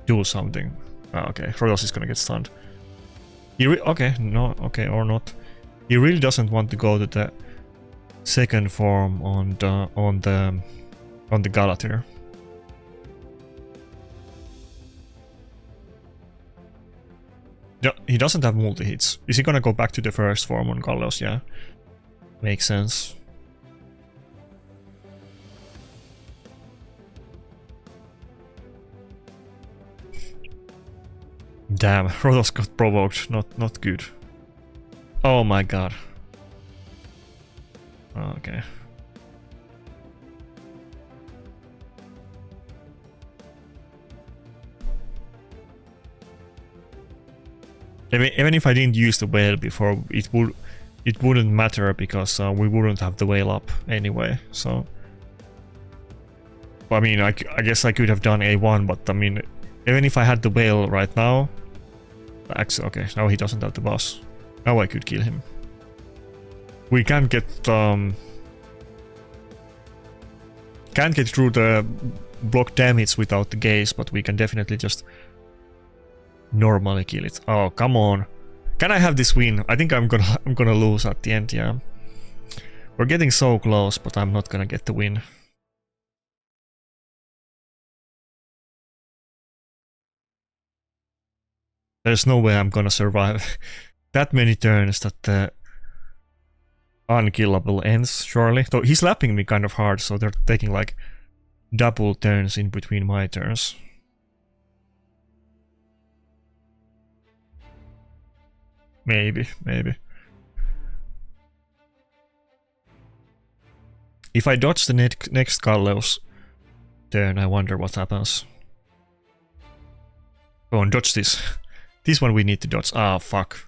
Do something. Okay, Rotos is gonna get stunned. Okay, no, okay, or not. He really doesn't want to go to the second form on the Galatir. He doesn't have multi-hits. Is he gonna go back to the first form on Galleos? Yeah. Makes sense. Damn, Rotos got provoked. Not good. Oh my god. Okay. Even if I didn't use the whale before, it wouldn't matter because we wouldn't have the whale up anyway. So, I mean, I guess I could have done A1, but I mean, even if I had the whale right now, okay, now he doesn't have the boss. Now I could kill him. We can't get through the block damage without the gaze, but we can definitely just normally kill it. Oh, come on. Can I have this win? I think I'm gonna lose at the end, yeah. We're getting so close, but I'm not gonna get the win. There's no way I'm gonna survive that many turns that the unkillable ends, surely. Though he's slapping me kind of hard, so they're taking like double turns in between my turns. Maybe. If I dodge the next Galleos turn, I wonder what happens. Go on, dodge this. This one we need to dodge. Ah, fuck.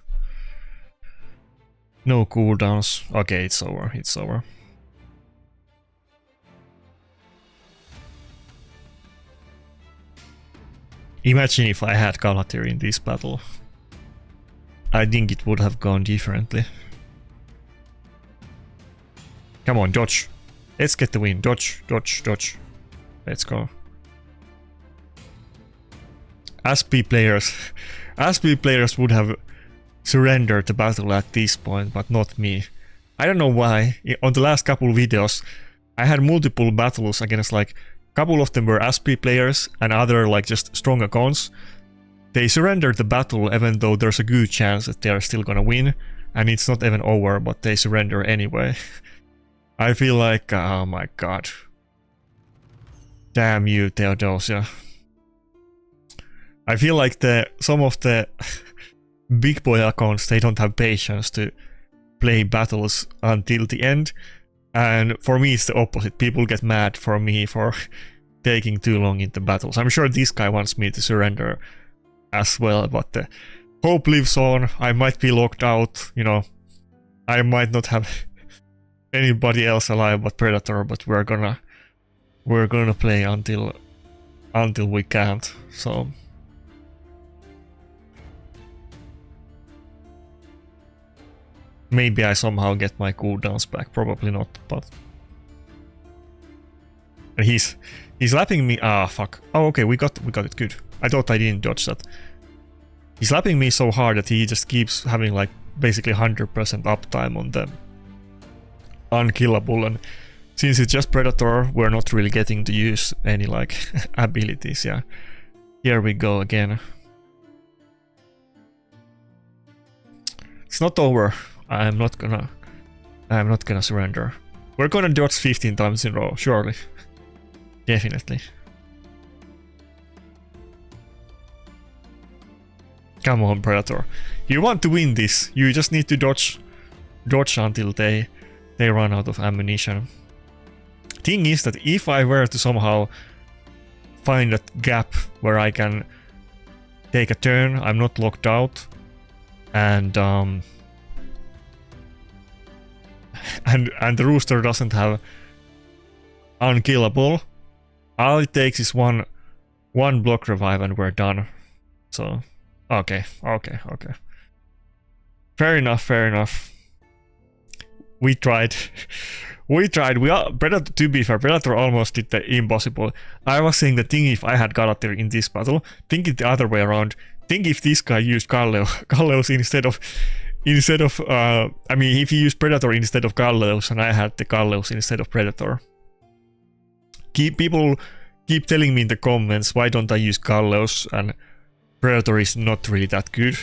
No cooldowns. Okay, it's over. It's over. Imagine if I had Galathyr in this battle. I think it would have gone differently. Come on, dodge. Let's get the win. Dodge, dodge, dodge. Let's go. SP players would have surrendered the battle at this point, but not me. I don't know why. On the last couple videos, I had multiple battles against like a couple of them were SP players and other like just strong accounts. They surrendered the battle even though there's a good chance that they're still gonna win, and it's not even over, but they surrender anyway. I feel like, oh my god. Damn you, Theodosia. I feel like some of the BigBoy accounts, they don't have patience to play battles until the end, and for me it's the opposite. People get mad for me for taking too long into battles. I'm sure this guy wants me to surrender as well, but the hope lives on. I might be locked out, you know. I might not have anybody else alive but Predator, but we're gonna play until we can't. So maybe I somehow get my cooldowns back. Probably not, but he's slapping me. Ah, fuck. Oh, okay, we got it. Good. I thought I didn't dodge that. He's slapping me so hard that he just keeps having like basically 100% uptime on the unkillable, and since it's just Predator, we're not really getting to use any like abilities. Yeah, here we go again. It's not over. I'm not gonna surrender. We're gonna dodge 15 times in a row, surely. Definitely. Come on, Predator. You want to win this. You just need to dodge until they run out of ammunition. Thing is that if I were to somehow find that gap where I can take a turn, I'm not locked out, and the rooster doesn't have unkillable, all it takes is one block revive and we're done. So okay. Fair enough. We tried. Predator, to be fair, Predator almost did the impossible. I was saying the thing, if I had Galathyr in this battle, think it the other way around. Think if this guy used Galleos instead of I mean, if he used Predator instead of Galleos and I had the Galleos instead of Predator. People keep telling me in the comments, why don't I use Galleos and Predator is not really that good.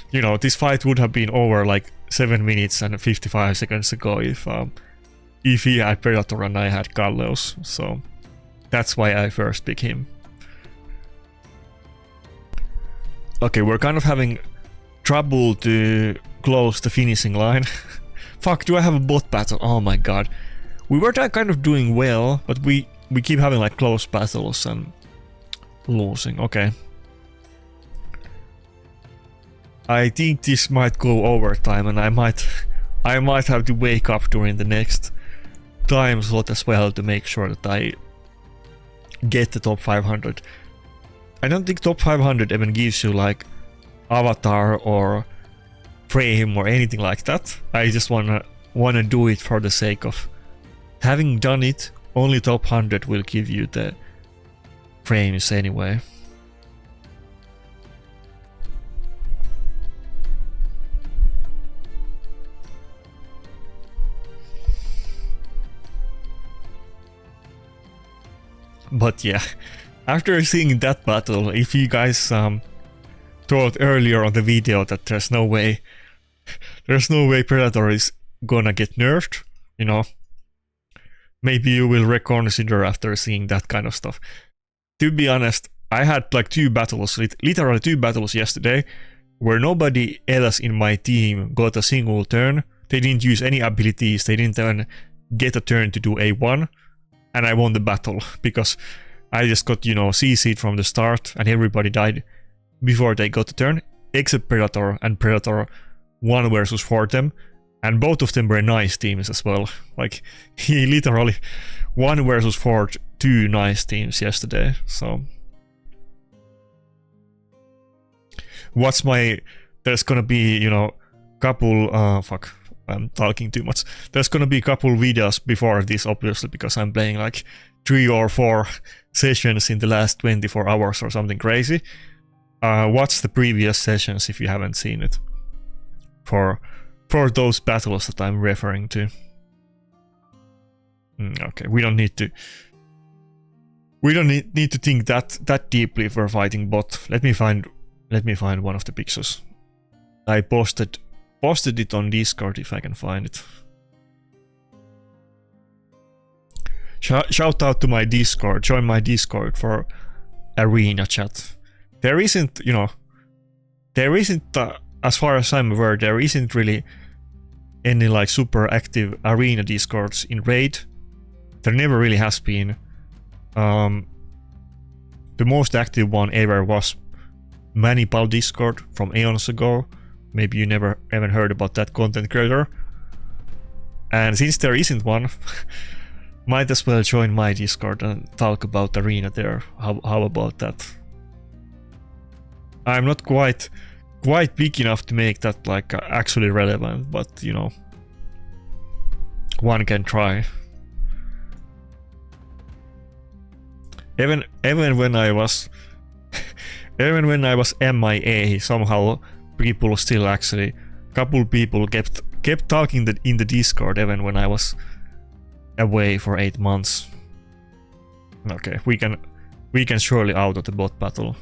You know, this fight would have been over like 7 minutes and 55 seconds ago if he had Predator and I had Gallows, so that's why I first picked him. Okay, we're kind of having trouble to close the finishing line. Fuck, do I have a bot battle? Oh my god. We were kind of doing well, but we keep having like close battles and losing. Okay. I think this might go overtime, and I might have to wake up during the next time slot as well to make sure that I get the top 500. I don't think top 500 even gives you like avatar or frame or anything like that. I just wanna do it for the sake of having done it. Only top 100 will give you the frames anyway. But yeah, after seeing that battle, if you guys thought earlier on the video that there's no way Predator is gonna get nerfed, you know, maybe you will reconsider after seeing that kind of stuff. To be honest, I had like literally two battles yesterday, where nobody else in my team got a single turn. They didn't use any abilities, they didn't even get a turn to do A1. And I won the battle because I just got, you know, CC'd from the start and everybody died before they got the turn, except Predator, and Predator 1 versus 4 them, and both of them were nice teams as well. Like, he literally 1 versus 4 2 nice teams yesterday, so... There's gonna be, you know, couple... fuck. I'm talking too much. There's gonna be a couple videos before this, obviously, because I'm playing like 3 or 4 sessions in the last 24 hours or something crazy. Watch the previous sessions if you haven't seen it. For those battles that I'm referring to. Okay, we don't need to think that deeply if we're fighting bot. Let me find one of the pictures. I posted it on Discord if I can find it. Shout out to my Discord. Join my Discord for arena chat. There isn't, you know, as far as I'm aware, there isn't really any like super active arena Discords in Raid. There never really has been. The most active one ever was Manipal Discord from aeons ago. Maybe you never even heard about that content creator. And since there isn't one, might as well join my Discord and talk about arena there. How about that? I'm not quite big enough to make that like actually relevant, but you know, one can try. Even when I was MIA, somehow people still actually, couple people kept talking in the Discord even when I was away for 8 months. Okay, we can surely out of the bot battle.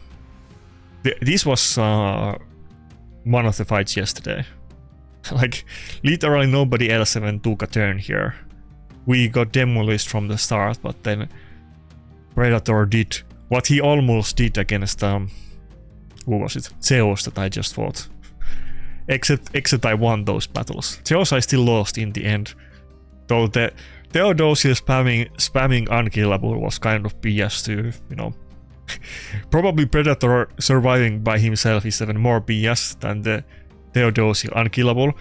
This was one of the fights yesterday. Like, literally nobody else even took a turn here. We got demolished from the start, but then Predator did what he almost did against who was it? Zeus that I just fought. Except I won those battles. Zeus I still lost in the end. Though the Theodosius spamming unkillable was kind of BS too, you know. Probably Predator surviving by himself is even more BS than the Theodosius unkillable,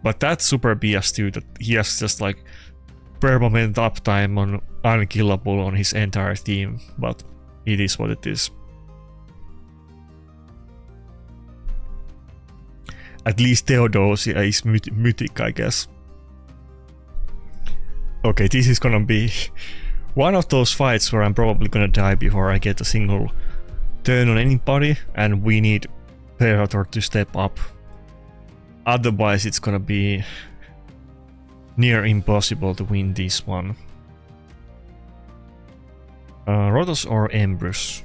but that's super BS too, that he has just like permanent uptime on unkillable on his entire team, but it is what it is. At least Theodosia is mythic, I guess. Okay, this is gonna be one of those fights where I'm probably gonna die before I get a single turn on anybody, and we need Predator to step up. Otherwise it's gonna be near impossible to win this one. Rotos or Embrus?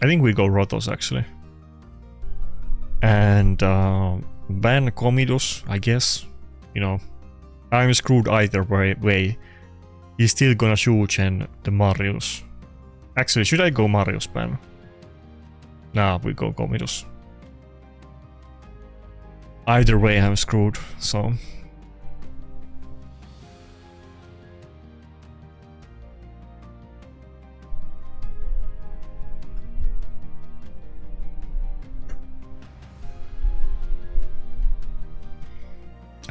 I think we go Rotos actually. And ban Comidus, I guess. You know, I'm screwed either way. He's still gonna Shujin the Marius. Actually, should I go Marius ban? Nah, we go Comidus. Either way, I'm screwed, so...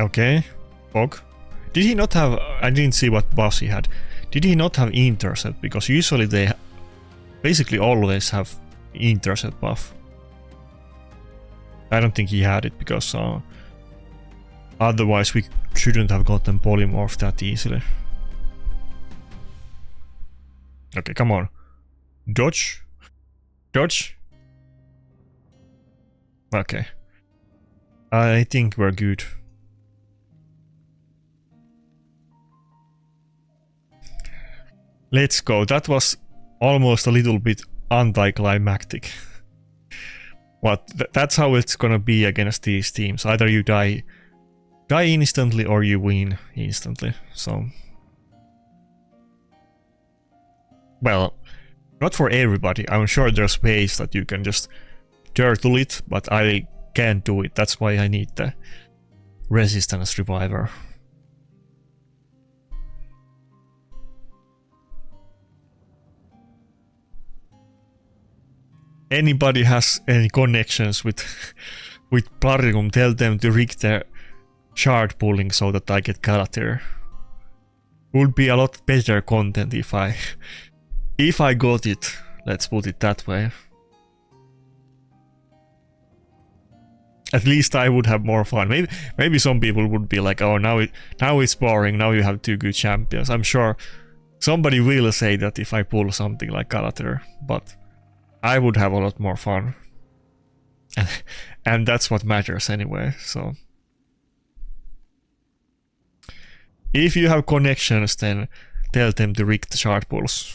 Okay, Fog. Did he not have... I didn't see what buffs he had. Did he not have Intercept? Because usually they... basically always have Intercept buff. I don't think he had it because... otherwise we shouldn't have gotten Polymorph that easily. Okay, come on. Dodge? Dodge? Okay. I think we're good. Let's go. That was almost a little bit anticlimactic. But that's how it's gonna be against these teams. Either you die instantly or you win instantly. So... well, not for everybody. I'm sure there's ways that you can just turtle it, but I can't do it. That's why I need the Resistance Reviver. Anybody has any connections with Plarium, tell them to rig their shard pulling so that I get Galatir. Would be a lot better content if I got it. Let's put it that way. At least I would have more fun. Maybe some people would be like, oh, now it's boring. Now you have 2 good champions. I'm sure somebody will say that if I pull something like Galatir, but I would have a lot more fun. And that's what matters anyway, so... if you have connections, then tell them to rig the shard pulls.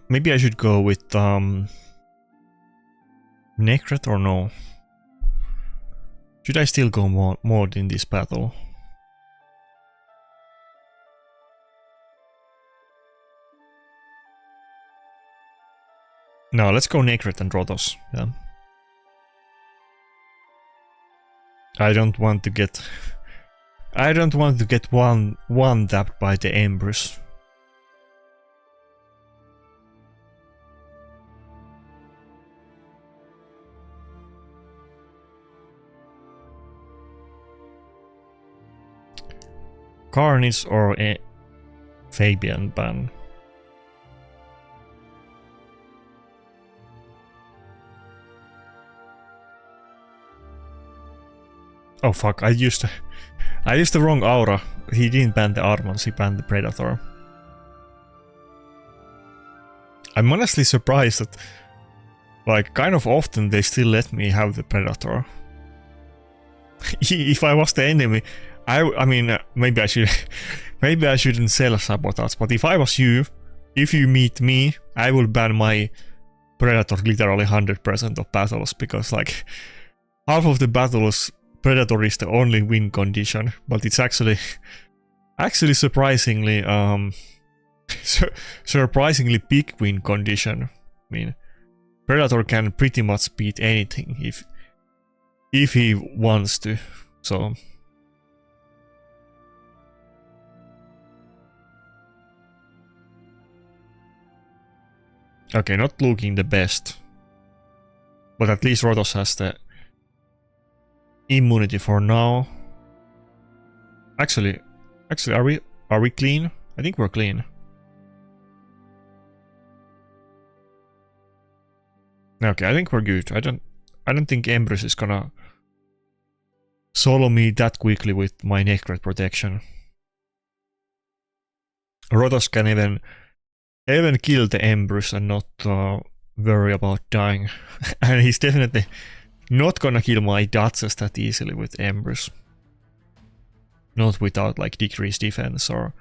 Maybe I should go with Necret or no? Should I still go mod in this battle? No, let's go Necret and Rotos. Yeah. I don't want to get one tapped by the Empress. Carnage or a Fabian ban. Oh fuck, I used the wrong aura. He didn't ban the Armons, he banned the Predator. I'm honestly surprised that, like, kind of often they still let me have the Predator. If I was the enemy, I mean, maybe I shouldn't sell Sabotage, but if I was you, if you meet me, I will ban my Predator literally 100% of battles, because like, half of the battles, Predator is the only win condition, but it's actually surprisingly, surprisingly big win condition. I mean, Predator can pretty much beat anything if he wants to, so... Okay, not looking the best. But at least Rotos has the immunity for now. Actually, are we clean? I think we're clean. Okay, I think we're good. I don't think Empress is gonna solo me that quickly with my Nakarada protection. Rotos can even kill the Empress and not worry about dying. And he's definitely not gonna kill my Duchess that easily with Empress. Not without like decreased defense or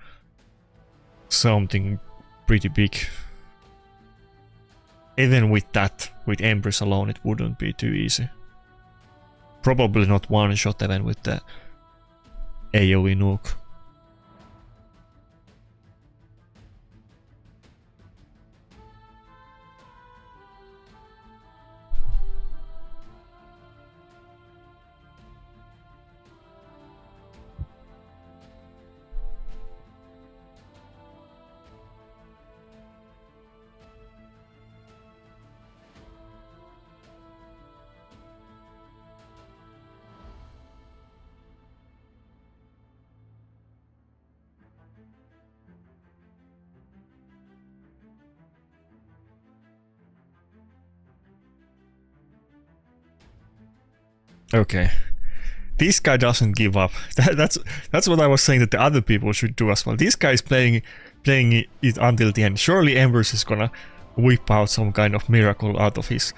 something pretty big. Even with that, with Empress alone, it wouldn't be too easy. Probably not one shot even with the AoE nuke. Okay, this guy doesn't give up. That's what I was saying that the other people should do as well. This guy is playing it until the end. Surely Empress is gonna whip out some kind of miracle out of his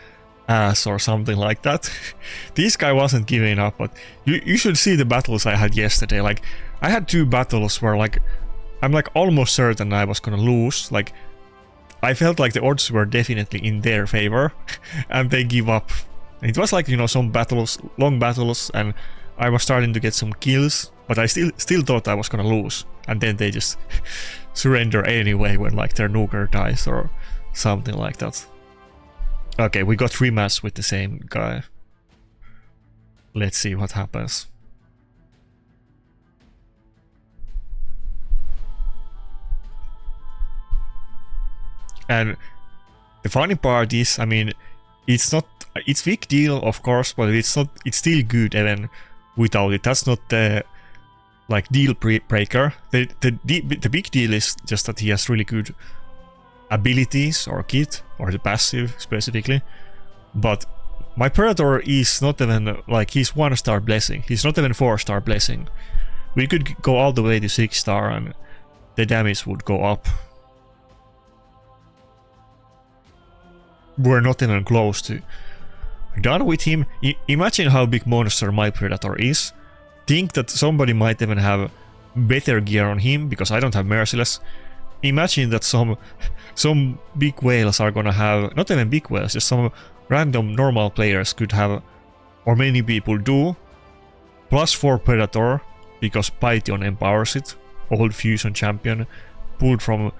ass or something like that. This guy wasn't giving up, but you should see the battles I had yesterday. Like, I had 2 battles where like I'm like almost certain I was gonna lose. Like, I felt like the odds were definitely in their favor, and they give up. It was like, you know, some battles, long battles, and I was starting to get some kills, but I still thought I was gonna lose. And then they just surrender anyway when like their nuker dies or something like that. Okay, we got rematch with the same guy. Let's see what happens. And the funny part is, I mean, it's big deal, of course, but it's still good even without it. That's not the like deal breaker. The big deal is just that he has really good abilities or kit or the passive specifically. But my Predator is not even like, he's 1-star blessing. He's not even 4-star blessing. We could go all the way to 6-star and the damage would go up. We're not even close to done with him. Imagine how big monster my Predator is. Think that somebody might even have better gear on him, because I don't have Merciless. Imagine that some big whales are gonna have, not even big whales, just some random normal players could have, or many people do, +4 Predator, because Python empowers it, old fusion champion, pulled from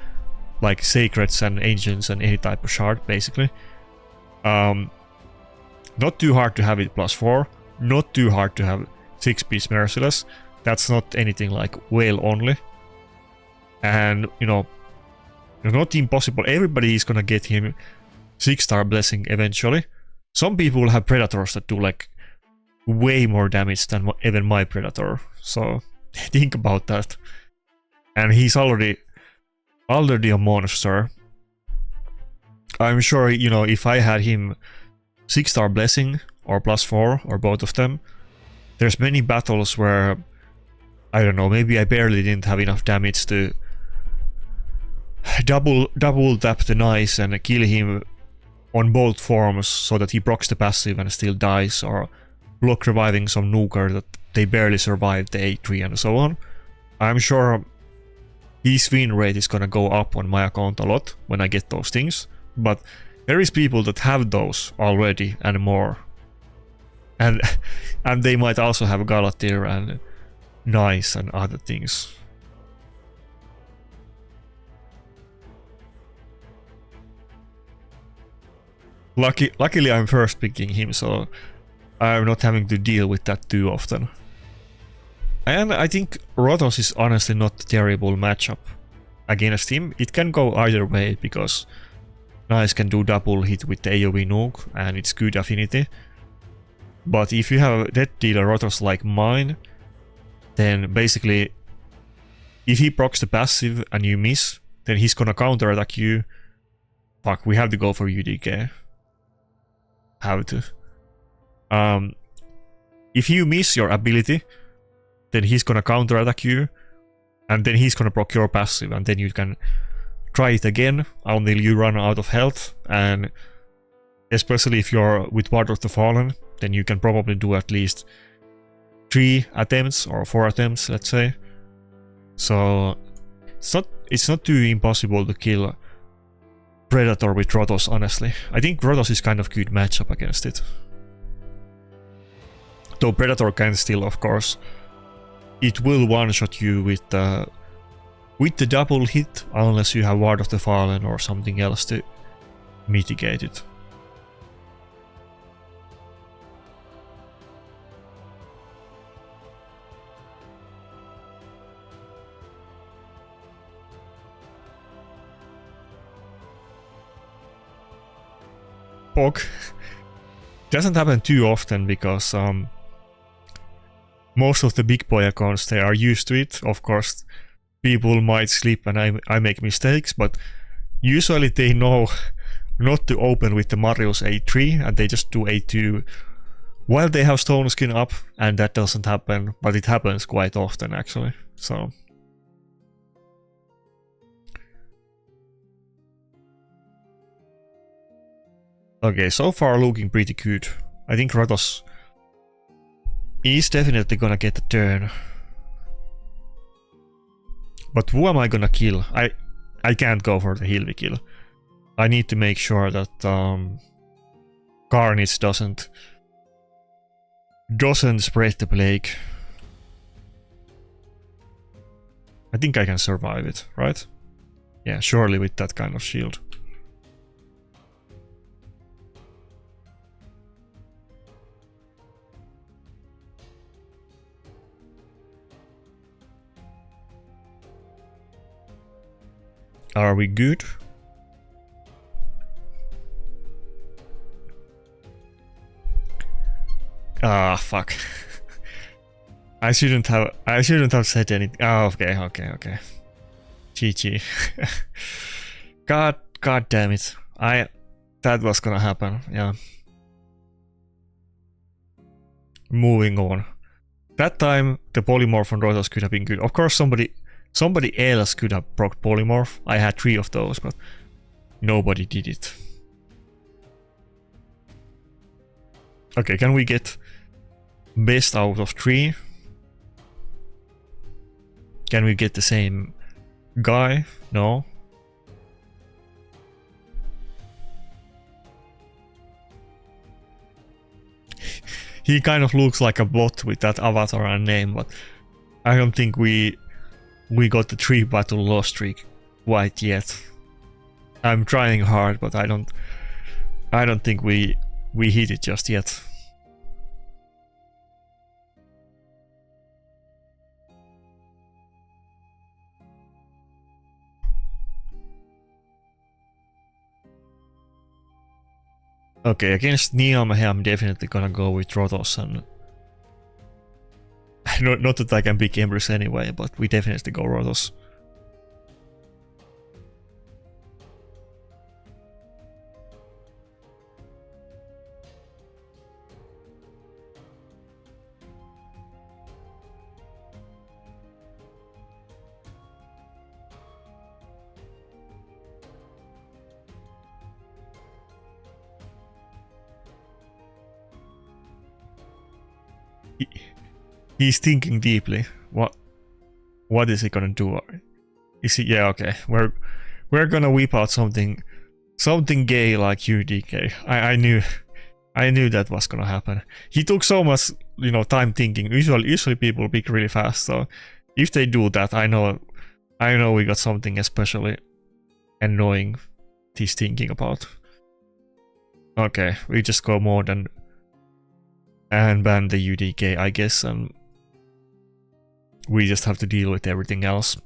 like Sacreds and Ancients and any type of shard, basically. Not too hard to have it +4, not too hard to have 6-piece Merciless. That's not anything like whale only. And, you know, not impossible. Everybody is gonna get him 6-star blessing eventually. Some people will have Predators that do like way more damage than even my Predator. So think about that. And he's already a monster. I'm sure, you know, if I had him 6-star blessing or +4 or both of them, there's many battles where, I don't know, maybe I barely didn't have enough damage to double tap the Nice and kill him on both forms so that he procs the passive and still dies, or block reviving some nuker that they barely survived the A3 and so on. I'm sure his win rate is gonna go up on my account a lot when I get those things, but there is people that have those already and more. And they might also have Galatir and Nice and other things. Luckily I'm first picking him, so I'm not having to deal with that too often. And I think Rotos is honestly not a terrible matchup against him. It can go either way, because Nice can do double hit with the AoE nuke and it's good affinity. But if you have death dealer rotos like mine, then basically if he procs the passive and you miss, then he's gonna counter attack you. Fuck, we have to go for UDK. Have to. If you miss your ability, then he's gonna counter attack you, and then he's gonna proc your passive, and then you can try it again until you run out of health. And especially if you're with Ward of the Fallen, then you can probably do at least 3 attempts or 4 attempts, let's say. So it's not too impossible to kill Predator with Rotos, honestly. I think Rotos is kind of good matchup against it. Though Predator can still, of course, it will one-shot you with the double hit, unless you have Ward of the Fallen or something else to mitigate it. Pog doesn't happen too often because most of the big boy accounts, they are used to it. Of course, people might sleep and I make mistakes, but usually they know not to open with the Marius A3 and they just do A2 while they have Stone Skin up, and that doesn't happen, but it happens quite often actually. So okay, so far looking pretty good. I think Rotos is definitely gonna get a turn. But who am I gonna kill? I can't go for the Hilvi kill. I need to make sure that Carnage doesn't spread the plague. I think I can survive it, right? Yeah, surely with that kind of shield. Are we good? Ah, fuck. I shouldn't have said anything. Oh, okay. GG. God damn it. That was gonna happen, yeah. Moving on. That time the polymorph on Rotos could have been good. Of course somebody else could have proc polymorph. I had 3 of those, but nobody did it. Okay, can we get best out of 3? Can we get the same guy? No. He kind of looks like a bot with that avatar and name, but I don't think we got the 3 battle loss streak quite yet. I'm trying hard, but I don't think we hit it just yet. Okay, against Niamhe I'm definitely gonna go with Rotos, and not that I can pick Empress anyway, but we definitely go Rotos. He's thinking deeply. What is he gonna do? Is he? Yeah, okay. We're gonna whip out something gay like UDK. I knew that was gonna happen. He took so much, time thinking. Usually people pick really fast. So if they do that, I know we got something especially annoying he's thinking about. Okay, we just go more than and ban the UDK, I guess, and we just have to deal with everything else.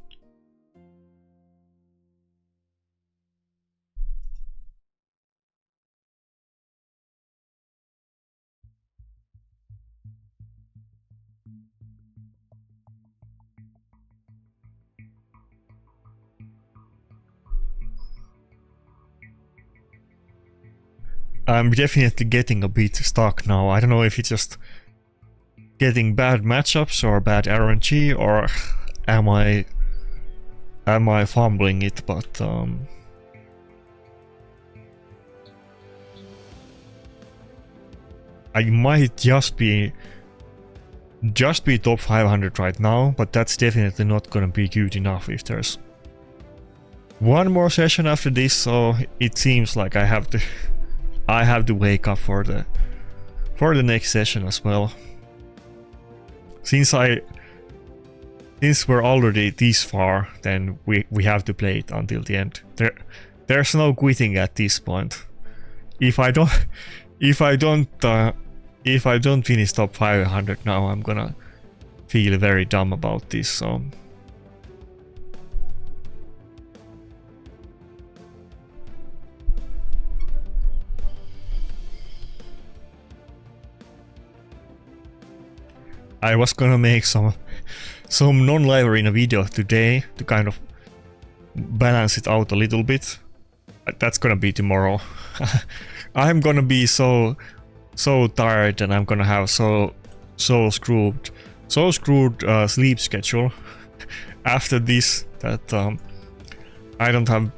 I'm definitely getting a bit stuck now. I don't know if it's just getting bad matchups or bad RNG, or am I fumbling it, but I might just be top 500 right now, but that's definitely not gonna be good enough if there's one more session after this, so it seems like I have to wake up for the next session as well. Since we're already this far, then we have to play it until the end. There's no quitting at this point. If I don't finish top 500 now, I'm gonna feel very dumb about this. So I was gonna make some non-live arena video today to kind of balance it out a little bit. That's gonna be tomorrow. I'm gonna be so tired, and I'm gonna have so screwed sleep schedule after this that I don't have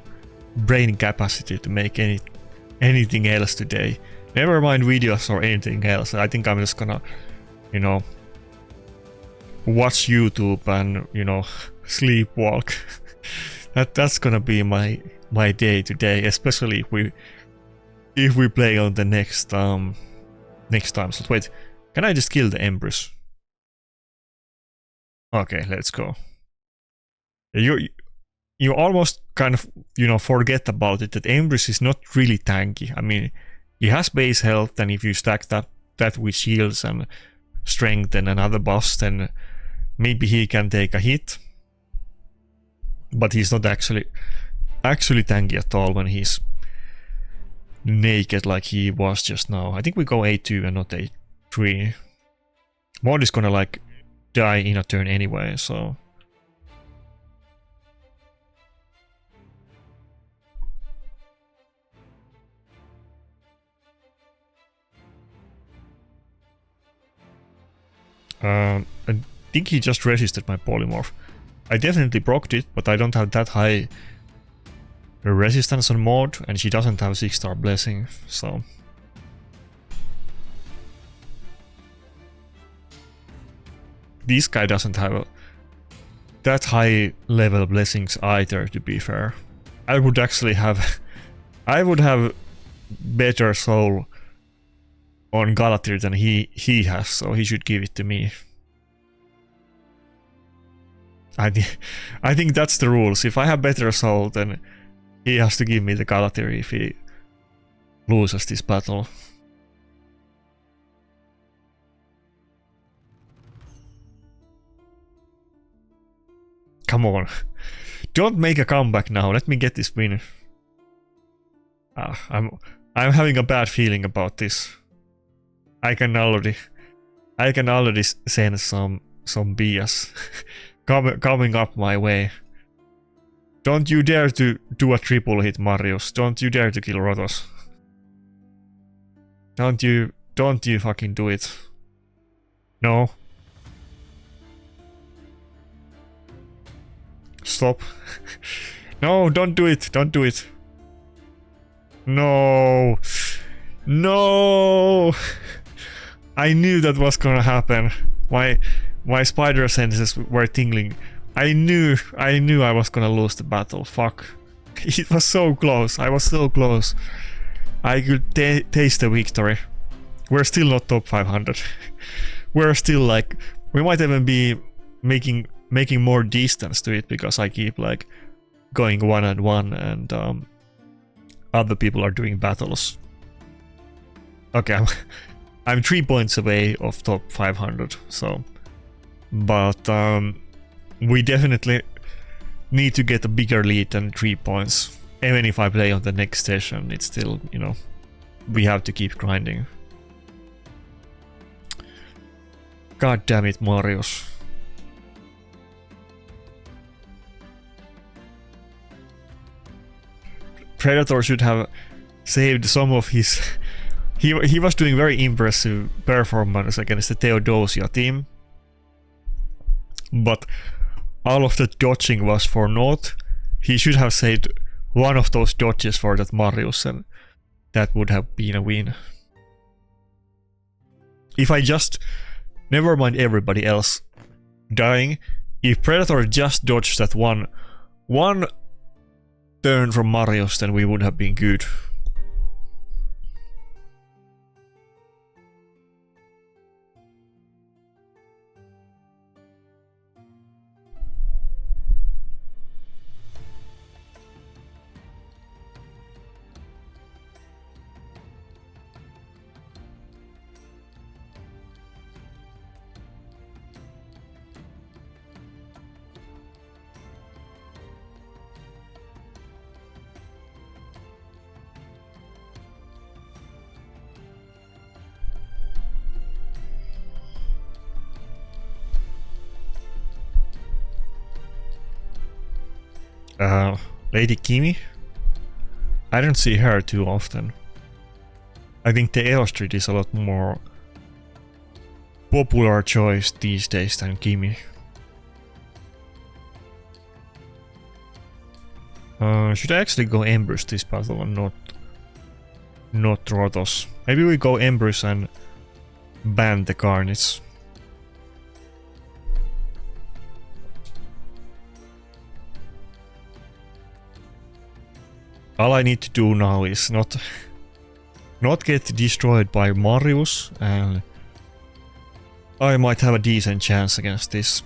brain capacity to make anything else today. Never mind videos or anything else. I think I'm just gonna, you know, watch YouTube and, you know, sleepwalk. That's gonna be my day today, especially if we play on the next time slot. Wait, can I just kill the Empress? Okay, let's go. You almost kind of, you know, forget about it, that Empress is not really tanky. I mean, he has base health, and if you stack that with shields and strength and another boss, then maybe he can take a hit. But he's not actually tanky at all when he's naked like he was just now. I think we go A2 and not A3. Mod is gonna like die in a turn anyway, so I think he just resisted my polymorph. I definitely procced it, but I don't have that high resistance on mod, and she doesn't have 6-star blessing, so this guy doesn't have that high level blessings either, to be fair. I would have better soul on Galatir than he has, so he should give it to me. I think that's the rules. If I have better soul, then he has to give me the Galatir if he loses this battle. Come on. Don't make a comeback now. Let me get this win. I'm having a bad feeling about this. I can already sense some BS coming up my way. Don't you dare to do a triple hit, Marius. Don't you dare to kill Rotos. Don't you fucking do it. No. Stop. No, don't do it. Don't do it. No. No. I knew that was gonna happen. My spider senses were tingling. I knew I was gonna lose the battle. Fuck. It was so close. I was so close. I could taste the victory. We're still not top 500. We're still like, we might even be making more distance to it, because I keep like going 1-1 and other people are doing battles. Okay, I'm 3 points away of top 500, so, but we definitely need to get a bigger lead than 3 points. Even if I play on the next session, it's still, you know, we have to keep grinding. God damn it, Marius. Predator should have saved some of his he was doing very impressive performance against the Theodosia team. But all of the dodging was for naught. He should have saved one of those dodges for that Marius, and that would have been a win. If I just, never mind everybody else dying, if Predator just dodged that one turn from Marius, then we would have been good. Lady Kimi? I don't see her too often. I think the Eostrid is a lot more popular choice these days than Kimi. Should I actually go Embrus this battle and not Rotos? Maybe we go Embrus and ban the Carnage. All I need to do now is not get destroyed by Marius, and I might have a decent chance against this.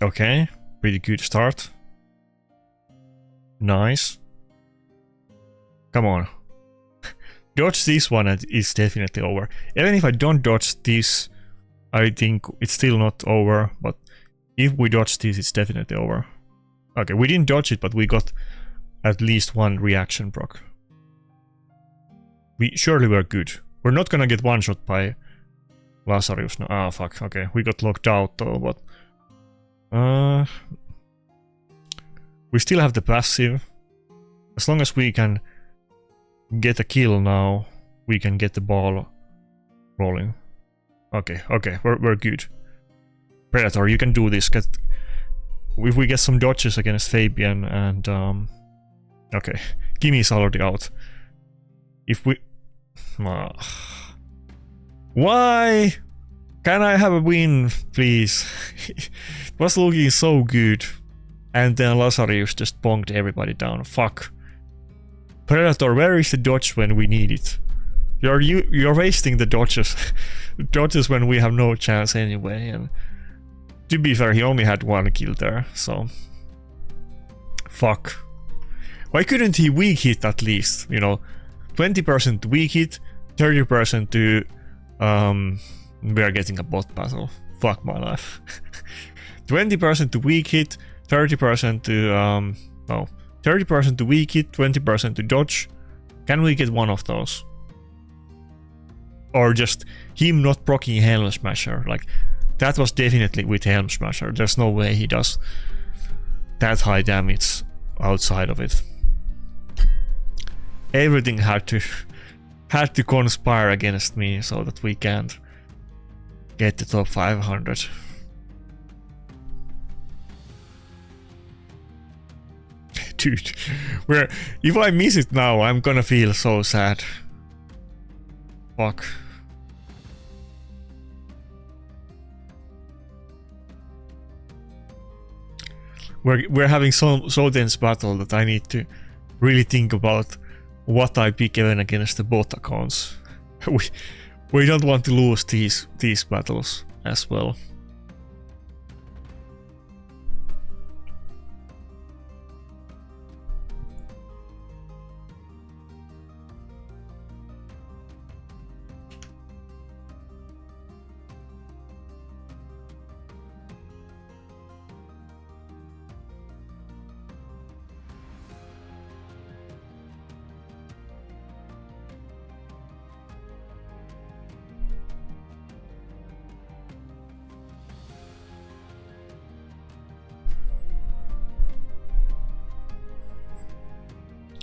Okay, pretty good start. Nice. Come on. Dodge this one and it's definitely over. Even if I don't dodge this, I think it's still not over, but if we dodge this, it's definitely over. Okay, we didn't dodge it, but we got at least one reaction proc. Surely we're good. We're not gonna get one shot by Lazarus. No, ah, fuck. Okay, we got locked out though, but we still have the passive. As long as we can get a kill now, we can get the ball rolling. Okay, okay, we're good. Predator, you can do this. If we get some dodges against Fabian and okay, Kimi's already out. If we why can I have a win, please? It was looking so good. And then Lazarus just bonked everybody down. Fuck. Predator, where is the dodge when we need it? You're wasting the dodges. Dodges when we have no chance anyway. And to be fair, he only had one kill there, so fuck. Why couldn't he weak hit at least? You know, 20% weak hit, 30% to we are getting a bot battle. Fuck my life. 20% to weak hit, 30% to no, 30% to weak hit, 20% to dodge. Can we get one of those? Or just him not proccing Helm Smasher? Like, that was definitely with Helm Smasher. There's no way he does that high damage outside of it. Everything had to conspire against me so that we can't get the top 500. Dude, if I miss it now, I'm gonna feel so sad. Fuck. We're having so dense battle that I need to really think about what I pick even against the bot accounts. We don't want to lose these battles, as well.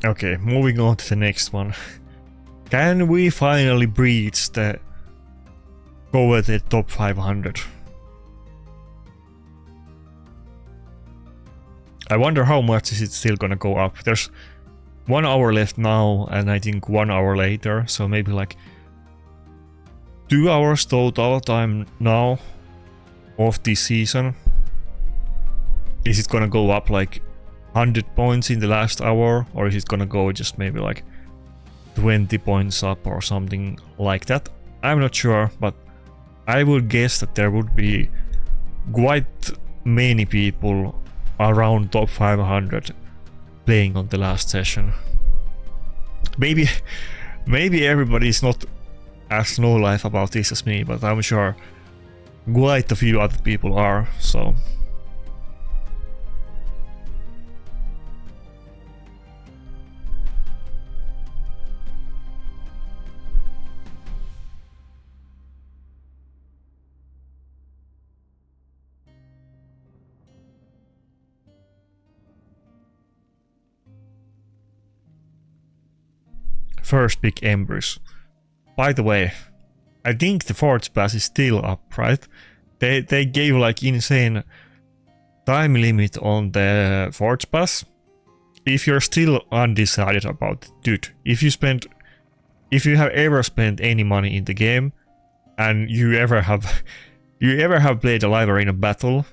Okay, moving on to the next one. Can we finally breach the coveted top 500? I wonder how much is it still gonna go up. There's 1 hour left now and I think 1 hour later, so maybe like 2 hours total time now of this season. Is it gonna go up like 100 points in the last hour, or is it gonna go just maybe like 20 points up or something like that? I'm not sure, but I would guess that there would be quite many people around top 500 playing on the last session. Maybe everybody is not as no life about this as me, but I'm sure quite a few other people are, so. First big embers. By the way, I think the Forge Pass is still up, right? They gave like insane time limit on the Forge Pass. If you're still undecided about it, dude, if you have ever spent any money in the game and you ever have played a live arena battle,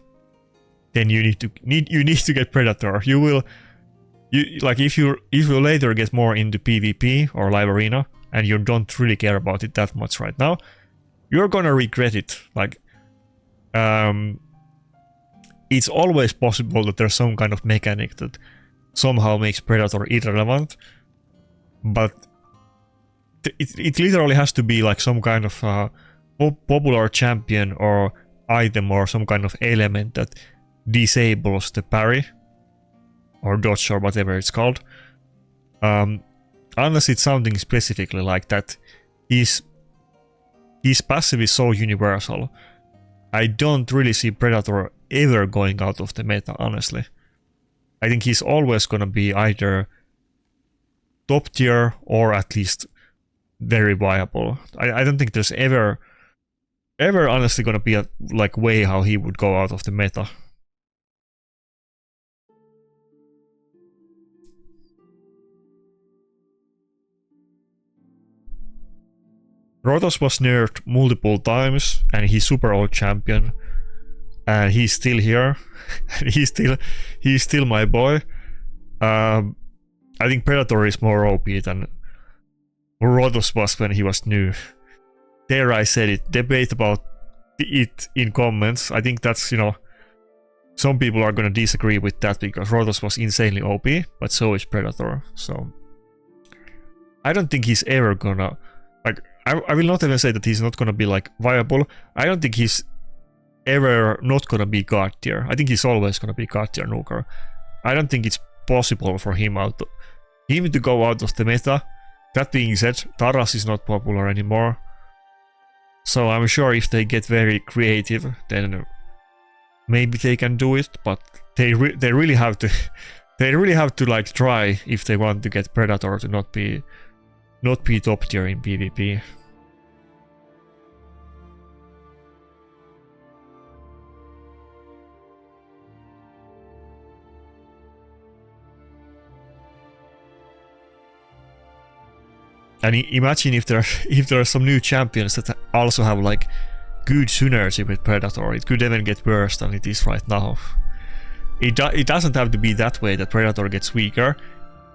then you need to get Predator. If you later get more into PvP or live arena and you don't really care about it that much right now, you're gonna regret it. Like, it's always possible that there's some kind of mechanic that somehow makes Predator irrelevant, but it literally has to be like some kind of popular champion or item or some kind of element that disables the parry or dodge or whatever it's called. Unless it's something specifically like that, his passive is so universal. I don't really see Predator ever going out of the meta, honestly. I think he's always gonna be either top tier or at least very viable. I don't think there's ever honestly gonna be a like way how he would go out of the meta. Rotos was nerfed multiple times and he's super old champion and he's still here. he's still my boy. I think Predator is more OP than Rotos was when he was new. There I said it. Debate about it in comments. I think that's, some people are gonna disagree with that because Rotos was insanely OP, but so is Predator. So I don't think he's ever gonna, like, I will not even say that he's not gonna be like viable. I don't think he's ever not gonna be god tier. I think he's always gonna be god tier nuker. I don't think it's possible for him to go out of the meta. That being said, Taras is not popular anymore. So I'm sure if they get very creative, then maybe they can do it, but they really have to like try if they want to get Predator to not be top tier in PvP. And imagine if there are some new champions that also have like good synergy with Predator. It could even get worse than it is right now. It doesn't have to be that way that Predator gets weaker.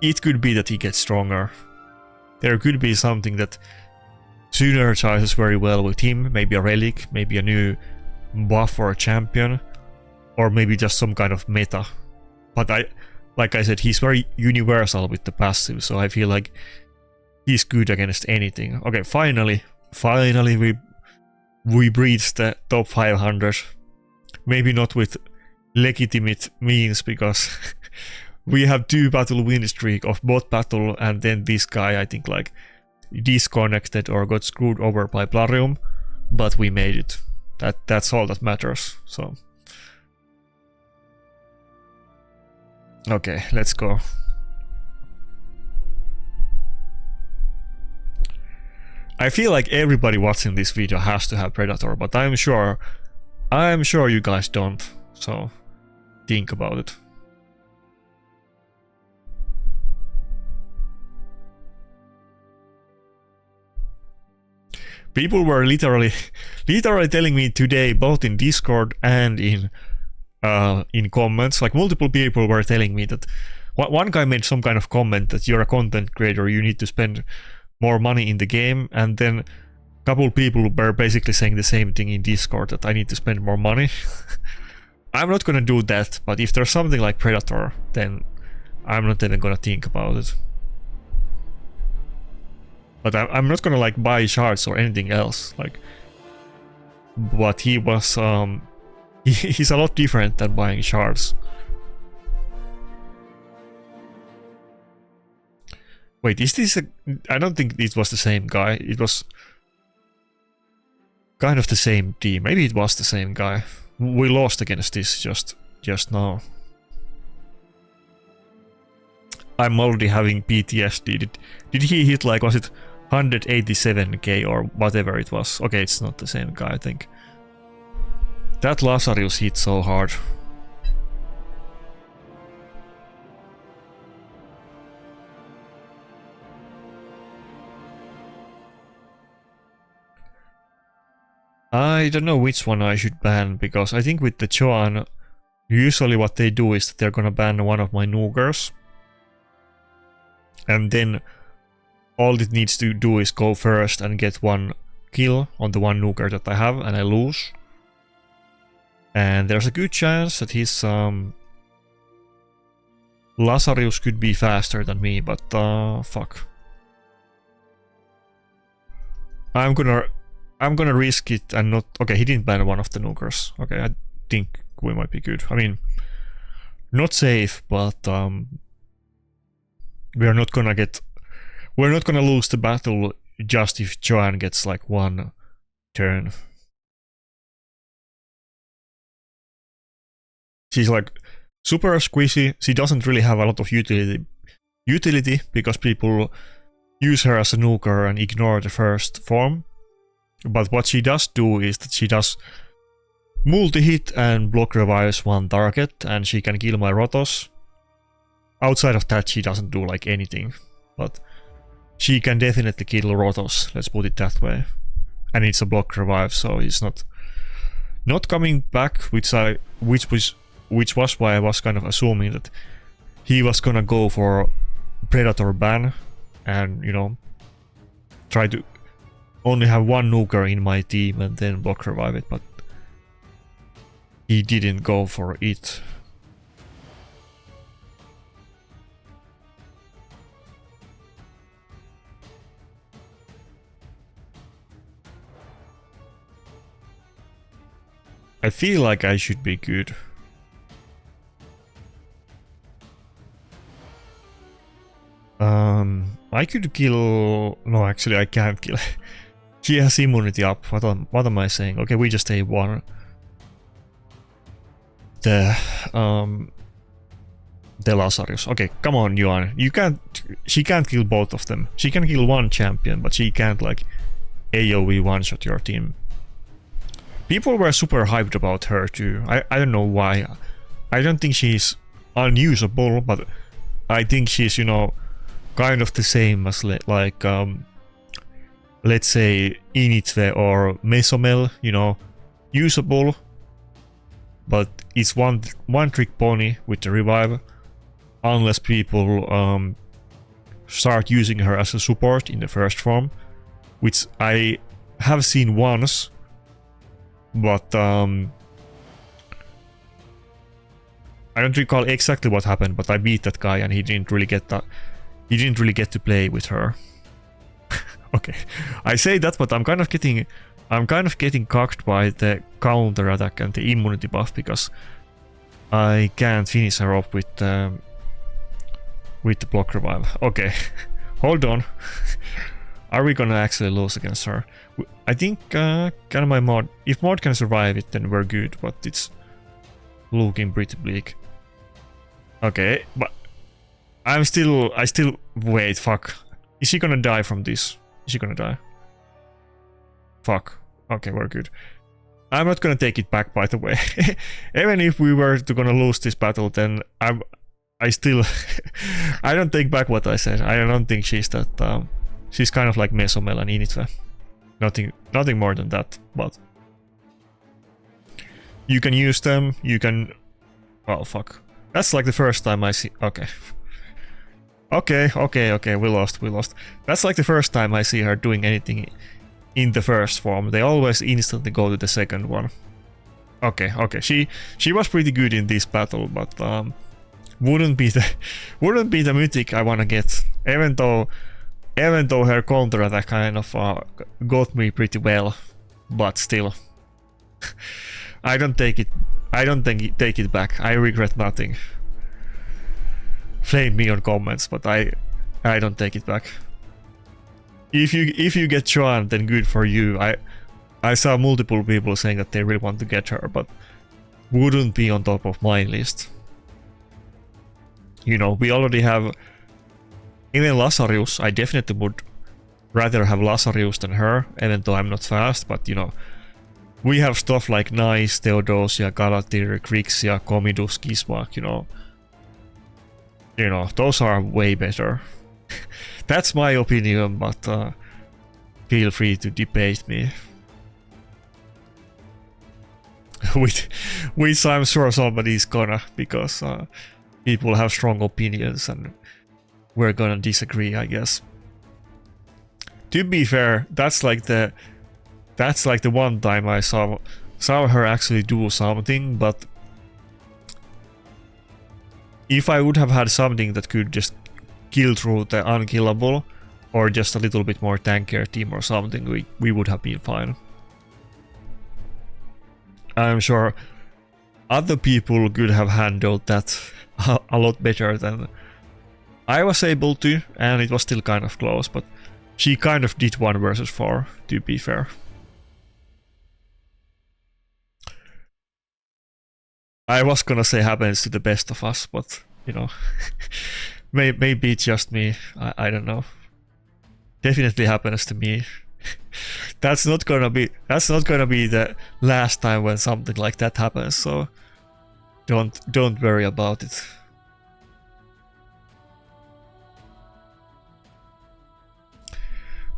It could be that he gets stronger. There could be something that synergizes very well with him. Maybe a relic, maybe a new buff or a champion, or maybe just some kind of meta. But like I said, he's very universal with the passive, so I feel like he's good against anything. Okay, finally we breached the top 500. Maybe not with legitimate means, because we have 2 battle win streak of bot battle, and then this guy, I think, like disconnected or got screwed over by Plarium, but we made it. That's all that matters. So okay, let's go. I feel like everybody watching this video has to have Predator, but I'm sure you guys don't, so think about it. People were literally telling me today, both in Discord and in comments, like multiple people were telling me that one guy made some kind of comment that you're a content creator, you need to spend more money in the game, and then a couple people were basically saying the same thing in Discord, that I need to spend more money. I'm not gonna do that, but if there's something like Predator, then I'm not even gonna think about it. But I'm not gonna like buy shards or anything else, like. But he was he's a lot different than buying shards. Wait, is this a... I don't think it was the same guy. It was kind of the same team. Maybe it was the same guy. We lost against this just now. I'm already having PTSD. Did he hit, like, was it 187k or whatever it was? Okay, it's not the same guy, I think. That Lazarus hit so hard. I don't know which one I should ban, because I think with the Joan, usually what they do is that they're gonna ban one of my Nukers. And then all it needs to do is go first and get 1 kill on the 1 Nuker that I have, and I lose. And there's a good chance that his Lazarus could be faster than me, but fuck. I'm gonna risk it and not... Okay, he didn't ban one of the Nukers. Okay, I think we might be good. I mean, not safe, but we're not gonna lose the battle just if Joanne gets like 1 turn. She's like super squishy. She doesn't really have a lot of utility because people use her as a nuker and ignore the first form. But what she does do is that she does multi-hit and block revives 1 target, and she can kill my Rotos. Outside of that, she doesn't do like anything, but she can definitely kill Rotos, let's put it that way. And it's a block revive, so he's not coming back, which was why I was kind of assuming that he was gonna go for Predator ban and, you know, try to only have 1 nuker in my team and then block revive it, but he didn't go for it. I feel like I should be good. I could kill... No, actually I can't kill. She has immunity up. What am I saying? Okay, we just take 1. The Lazarus. Okay, come on, Yuan. You can't... She can't kill both of them. She can kill 1 champion, but she can't, like, AoE one-shot your team. People were super hyped about her too. I don't know why. I don't think she's unusable, but I think she's, you know, kind of the same as like let's say Initve or Mesomel, you know, usable, but it's one trick pony with the revive, unless people start using her as a support in the first form, which I have seen once. But I don't recall exactly what happened, but I beat that guy and he didn't really get to play with her. Okay, I say that, but I'm kind of getting cocked by the counter attack and the immunity buff because I can't finish her off with the block revive. Okay, hold on. Are we gonna actually lose against her? I think can my mod, if mod can survive it, then we're good, but it's looking pretty bleak. Okay, but I still wait, fuck. Is she gonna die from this? Is she gonna die? Fuck. Okay, we're good. I'm not gonna take it back, by the way. Even if we were to gonna lose this battle, then I still I don't take back what I said. I don't think she's that she's kind of like Mesomelan Initve. Nothing more than that, but you can use them, you can... Oh fuck. That's like the first time I see... Okay. Okay, we lost. That's like the first time I see her doing anything in the first form. They always instantly go to the second one. Okay, she was pretty good in this battle, but wouldn't be the mythic I wanna get. Even though her counter attack kind of got me pretty well, but still. I don't take it back. I regret nothing. Flame me on comments, but I don't take it back. If you get Joan, then good for you. I saw multiple people saying that they really want to get her, but wouldn't be on top of my list. You know, we already have even Lazarus. I definitely would rather have Lazarus than her, even though I'm not fast, but you know, we have stuff like Nice, Theodosia, Galatir, Grixia, Comidus, Gismak, you know, those are way better. That's my opinion, but feel free to debate me. Which I'm sure somebody's gonna, because people have strong opinions and we're gonna disagree, I guess. To be fair, that's like the one time I saw her actually do something, but if I would have had something that could just kill through the unkillable, or just a little bit more tankier team or something, we would have been fine. I'm sure other people could have handled that a lot better than I was able to, and it was still kind of close, but she kind of did 1 versus 4, to be fair. I was gonna say happens to the best of us, but you know, maybe it's just me. I don't know. Definitely happens to me. That's not gonna be the last time when something like that happens. So don't worry about it.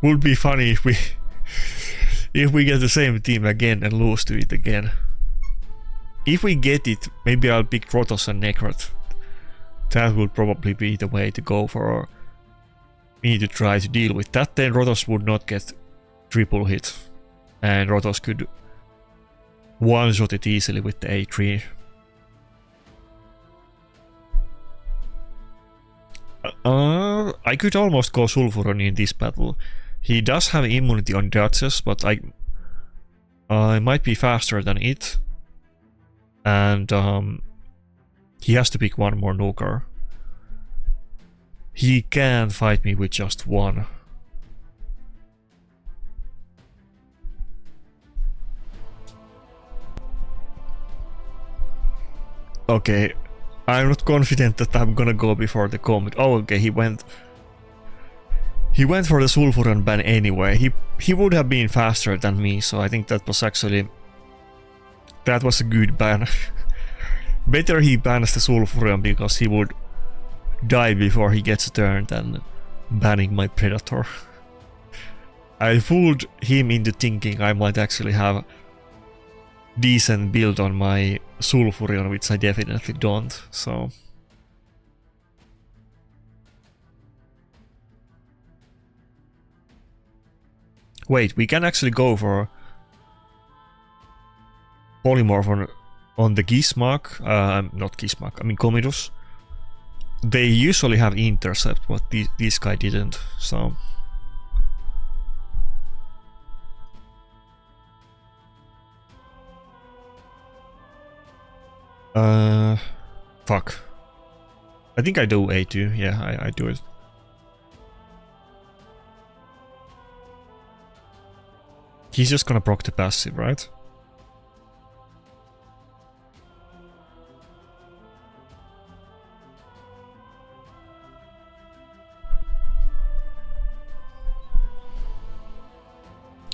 Would be funny if we get the same team again and lose to it again. If we get it, maybe I'll pick Rotos and Necrot. That would probably be the way to go for me to try to deal with that. Then Rotos would not get triple hit, and Rotos could one-shot it easily with the A3. I could almost go Sulfuron in this battle. He does have immunity on dodges, but I might be faster than it. And he has to pick one more nuker. He can fight me with just one. Okay, I'm not confident that I'm gonna go before the comet. Oh, okay, he went for the Sulfuron ban anyway. He would have been faster than me, so I think that was a good ban. Better he bans the Sulfuron because he would die before he gets a turn than banning my Predator. I fooled him into thinking I might actually have decent build on my Sulfurion, which I definitely don't, so... Wait, we can actually go for... polymorph on the Gizmak, not Gizmak, I mean Comidus, they usually have intercept, but this guy didn't, so... Fuck. I think I do A2, yeah, I do it. He's just gonna proc the passive, right?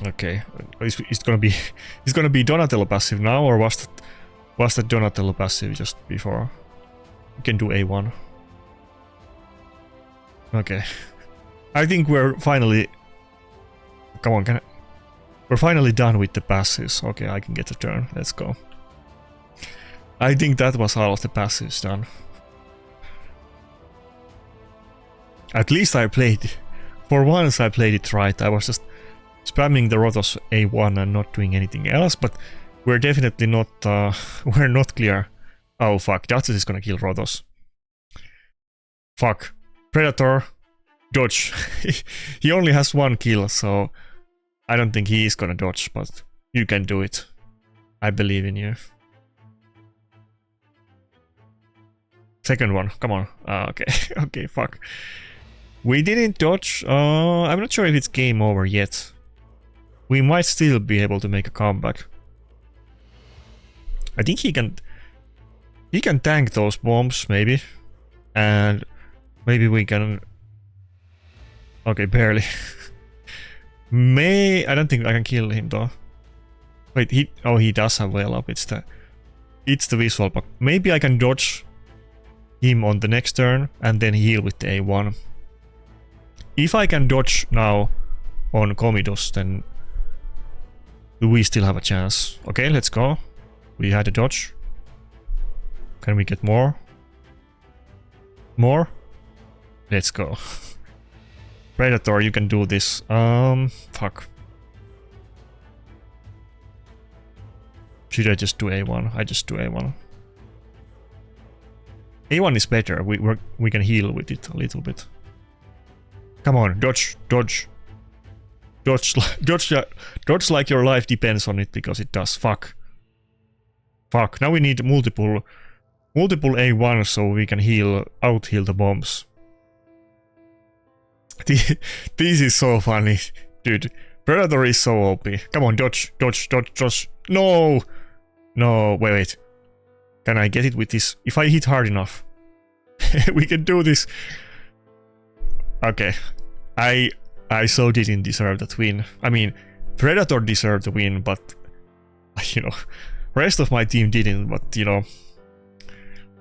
Okay, it's gonna be Donatello passive now, or was that Donatello passive just before? We can do A1. Okay, I think we're finally. Come on, we're finally done with the passives. Okay, I can get a turn. Let's go. I think that was all of the passives done. At least I played. For once, I played it right. I was just spamming the Rotos A1 and not doing anything else, but we're definitely not we're not clear. Oh fuck, Duchess is gonna kill Rotos. Fuck. Predator, dodge. He only has one kill, so I don't think he is gonna dodge, but you can do it. I believe in you. Second one, come on. Okay, okay, fuck. We didn't dodge. I'm not sure if it's game over yet. We might still be able to make a comeback. I think he can tank those bombs, maybe. And maybe we can... Okay, barely. I don't think I can kill him though. Wait, he does have well up. It's the visual, but maybe I can dodge him on the next turn and then heal with the A1. If I can dodge now on Comidus, then we still have a chance. Okay, let's go. We had a dodge. Can we get more? More? Let's go. Predator, you can do this. Fuck. Should I just do A1? I just do A1. A1 is better. We can heal with it a little bit. Come on, dodge, dodge. Dodge like your life depends on it, because it does. Fuck. Fuck. Now we need multiple A1 so we can out-heal the bombs. This is so funny, dude. Predator is so OP. Come on, dodge, dodge, dodge, dodge. No! No, wait. Can I get it with this? If I hit hard enough. We can do this. Okay. I so didn't deserve that win. I mean, Predator deserved the win, but... You know, rest of my team didn't, but, you know...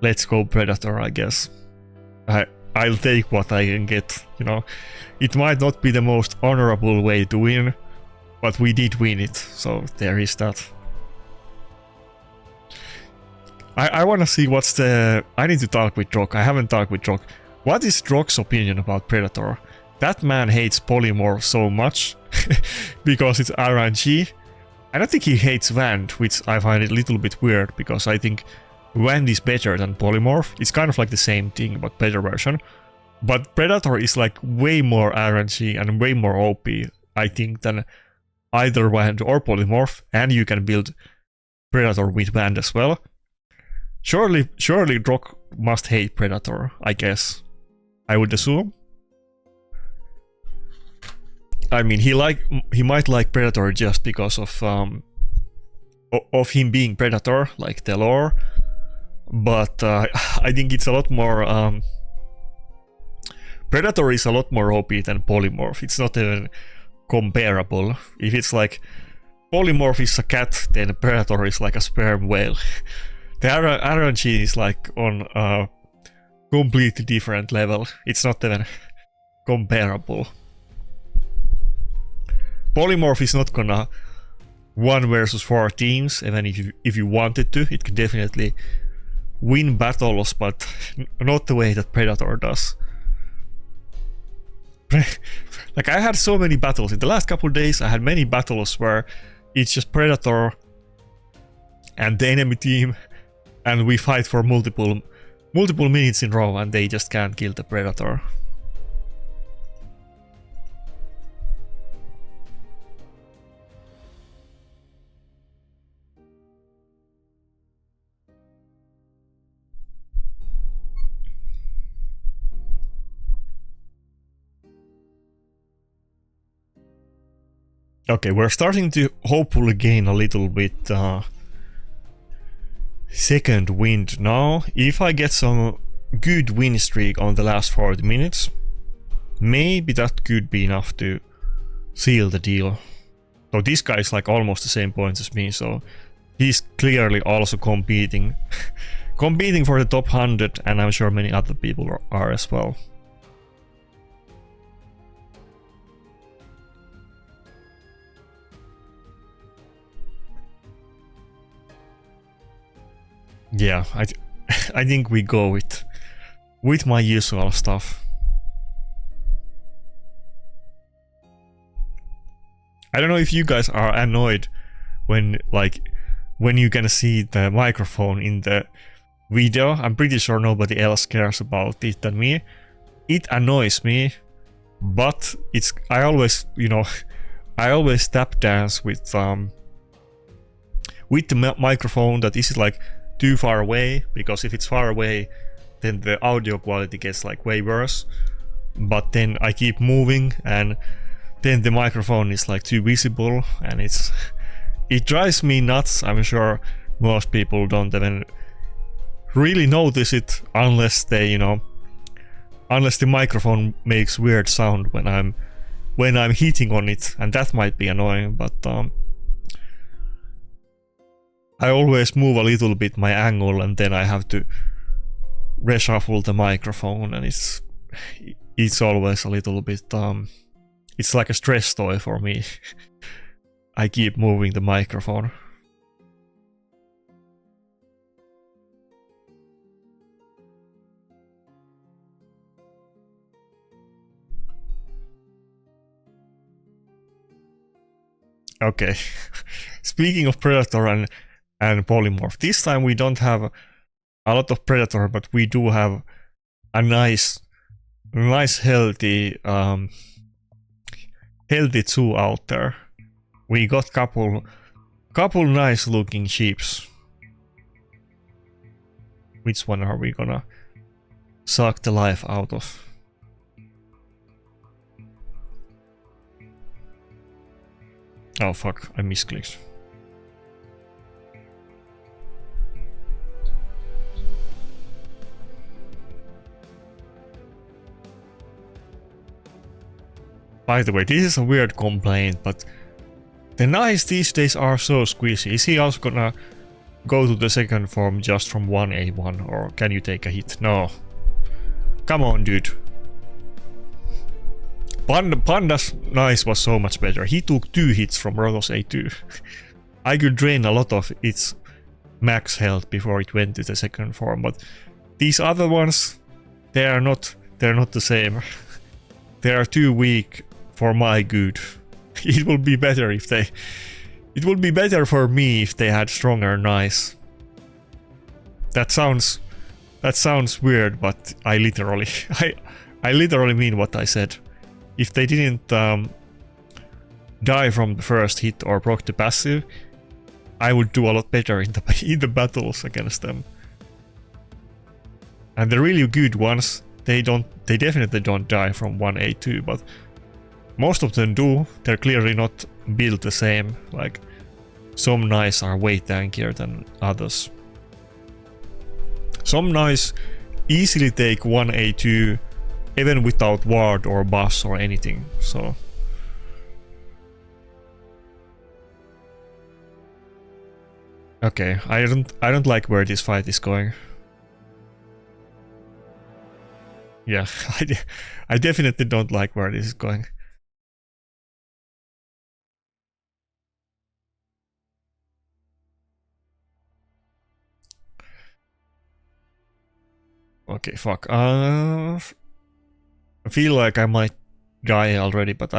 Let's go Predator, I guess. I'll take what I can get, you know. It might not be the most honorable way to win, but we did win it, so there is that. I wanna see what's the... I need to talk with Drock. I haven't talked with Drock. What is Drock's opinion about Predator? That man hates Polymorph so much because it's RNG. I don't think he hates Wand, which I find it a little bit weird, because I think Wand is better than Polymorph. It's kind of like the same thing, but better version. But Predator is like way more RNG and way more OP, I think, than either Wand or Polymorph. And you can build Predator with Wand as well. Surely Drock must hate Predator, I guess. I would assume. I mean, he might like Predator just because of him being Predator, like the lore. But I think it's a lot more... Predator is a lot more OP than Polymorph. It's not even comparable. If it's like Polymorph is a cat, then Predator is like a sperm whale. The RNG is like on a completely different level. It's not even comparable. Polymorph is not gonna 1 versus 4 teams, even if you wanted to. It can definitely win battles, but not the way that Predator does. Like, I had so many battles. In the last couple of days, I had many battles where it's just Predator and the enemy team, and we fight for multiple minutes in a row, and they just can't kill the predator. Okay, we're starting to hopefully gain a little bit second wind now. If I get some good win streak on the last 40 minutes, maybe that could be enough to seal the deal. So this guy is like almost the same points as me, so he's clearly also competing competing for the top 100, and I'm sure many other people are as well. Yeah, I think we go with my usual stuff. I don't know if you guys are annoyed when you can see the microphone in the video. I'm pretty sure nobody else cares about it than me. It annoys me, but I always, you know, I always tap dance with the microphone that is like too far away, because if it's far away then the audio quality gets like way worse. But then I keep moving and then the microphone is like too visible, and it drives me nuts. I'm sure most people don't even really notice it unless they, you know, unless the microphone makes weird sound when I'm hitting on it, and that might be annoying. But I always move a little bit my angle, and then I have to reshuffle the microphone, and it's always a little bit it's like a stress toy for me. I keep moving the microphone. Okay. Speaking of Predator and Polymorph, this time we don't have a lot of Predator, but we do have a nice healthy zoo out there. We got couple nice looking sheeps. Which one are we gonna suck the life out of? Oh fuck, I misclicked. By the way, this is a weird complaint, but the knights these days are so squishy. Is he also gonna go to the second form just from 1A1, or can you take a hit? No. Come on, dude. Panda's Nice was so much better. He took 2 hits from Rotos A2. I could drain a lot of its max health before it went to the second form, but these other ones, they're not the same. They are too weak for my good. It would be better if they... It would be better for me if they had stronger Nice. That sounds weird, but I literally mean what I said. If they didn't die from the first hit or proc the passive, I would do a lot better in the battles against them. And the really good ones, they definitely don't die from 1A2, but most of them do. They're clearly not built the same. Like, some Nice are way tankier than others. Some Nice easily take 1A2 even without ward or boss or anything, so... Okay, I don't like where this fight is going. Yeah, I definitely don't like where this is going. Okay, fuck. I feel like I might die already, but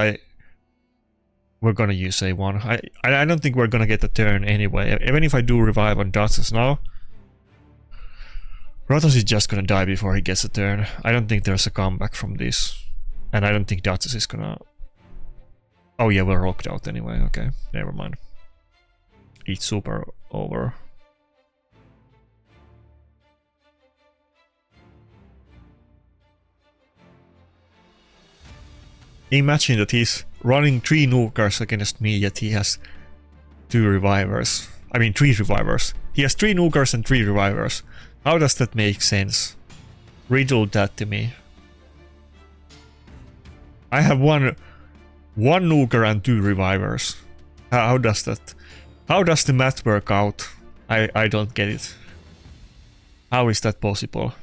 we're gonna use A1. I don't think we're gonna get a turn anyway. Even if I do revive on Dotsus now, Rotos is just gonna die before he gets a turn. I don't think there's a comeback from this. And I don't think Dotsus is gonna... Oh yeah, we're locked out anyway. Okay, never mind. It's super over. Imagine that he's running 3 nukers against me, yet he has 2 revivers. I mean 3 revivers. He has 3 nukers and 3 revivers. How does that make sense? Riddle that to me. I have one nuker and 2 revivers. How does that? How does the math work out? I don't get it. How is that possible?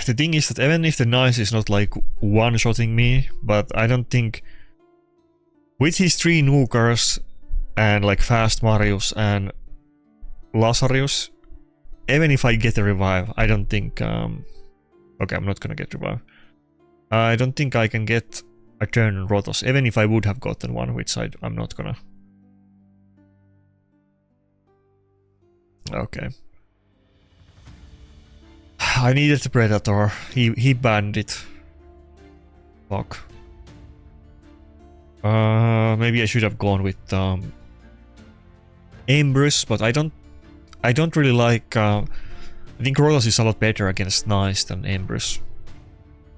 The thing is that even if the Nice is not like one-shotting me, but I don't think with his 3 nukers and like fast Marius and Lazarus, even if I get a revive, I don't think okay, I'm not gonna get revive. I don't think I can get a turn on Rotos, even if I would have gotten one, which I'm not gonna. Okay. I needed the Predator. He banned it. Fuck. Maybe I should have gone with Embrus, but I don't really like. I think Rotos is a lot better against Nice than Embrus.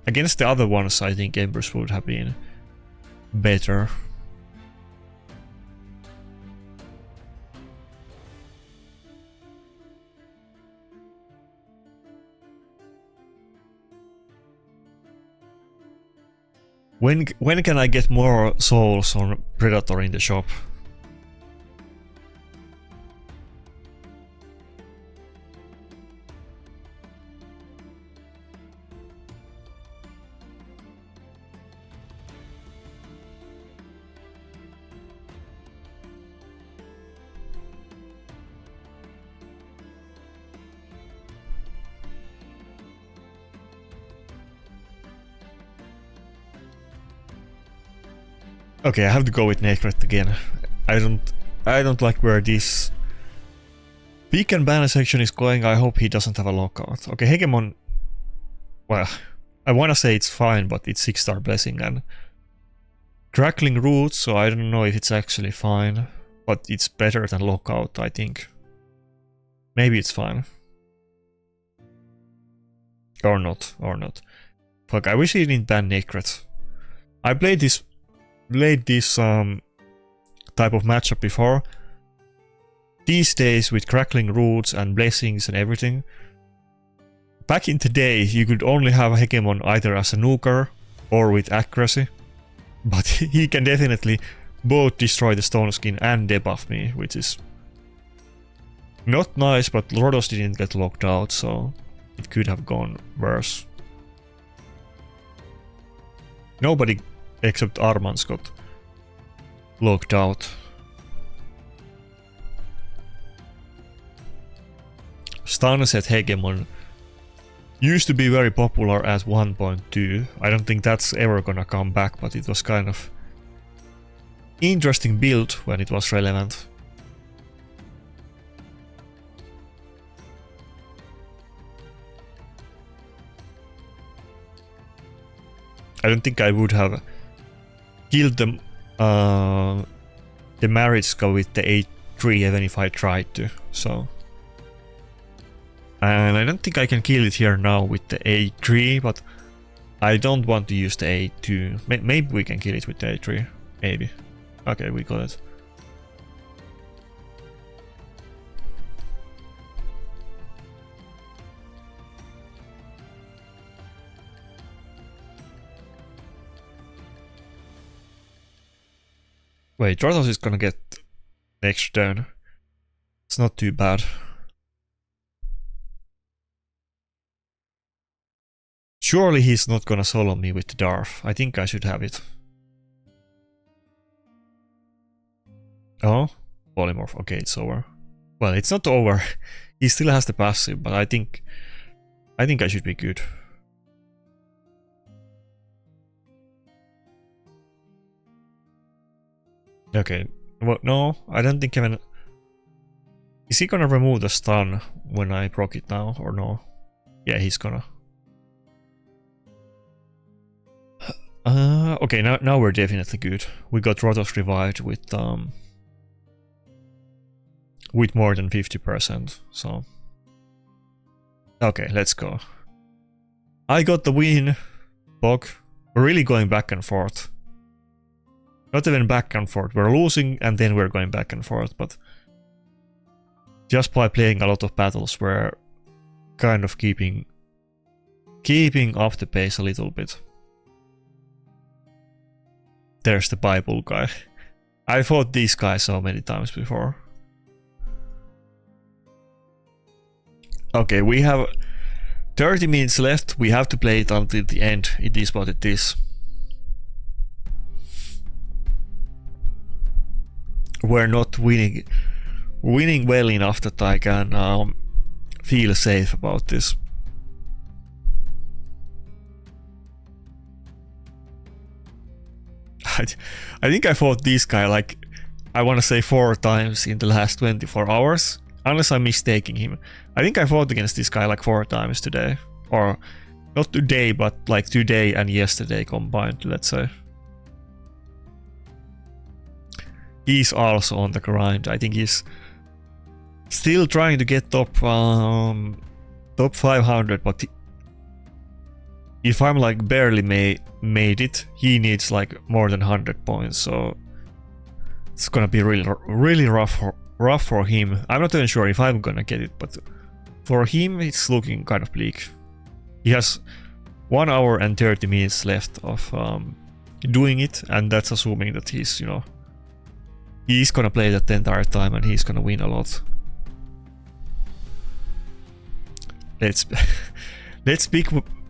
Against the other ones, I think Embrus would have been better. When can I get more souls on Predator in the shop? Okay, I have to go with Nakarada again. I don't like where this pick and ban section is going. I hope he doesn't have a lockout. Okay, Hegemon. Well, I wanna say it's fine, but it's 6-star blessing and crackling roots, so I don't know if it's actually fine, but it's better than lockout, I think. Maybe it's fine. Or not. Fuck, I wish he didn't ban Nakarada. I played this type of matchup before. These days with crackling roots and blessings and everything. Back in the day you could only have a Hegemon either as a nuker or with accuracy. But he can definitely both destroy the stone skin and debuff me, which is not nice, but Rotos didn't get locked out, so it could have gone worse. Nobody except Armans got locked out. Stun set Hegemon used to be very popular at 1.2. I don't think that's ever gonna come back, but it was kind of interesting build when it was relevant. I don't think I would have killed them the Maritzka with the A3 even if I tried to, so. And I don't think I can kill it here now with the A3, but I don't want to use the A2. Maybe we can kill it with the A3, maybe. Okay, we got it. Wait, Rotos is gonna get next turn. It's not too bad. Surely he's not gonna solo me with the Darth. I think I should have it. Oh, polymorph. Okay, it's over. Well, it's not over. He still has the passive, but I think I should be good. Okay. Well, no, I don't think even. Is he gonna remove the stun when I proc it now or no? Yeah, he's gonna. Okay, now we're definitely good. We got Rotos revived with more than 50%, so okay, let's go. I got the win, Bog. We're really going back and forth. Not even back and forth. We're losing and then we're going back and forth, but just by playing a lot of battles, we're kind of keeping up the pace a little bit. There's the Bible guy. I fought these guys so many times before. Okay, we have 30 minutes left. We have to play it until the end. It is what it is. We're not winning well enough that I can feel safe about this. I think I fought this guy like, I want to say 4 times in the last 24 hours. Unless I'm mistaking him. I think I fought against this guy like 4 times today. Or not today, but like today and yesterday combined, let's say. He's also on the grind. I think he's still trying to get top 500, but if I'm like barely made it, he needs like more than 100 points, so it's gonna be really rough for him. I'm not even sure if I'm gonna get it, but for him it's looking kind of bleak. He has 1 hour and 30 minutes left of doing it, and that's assuming that he's, you know, he's gonna play that the entire time and he's gonna win a lot.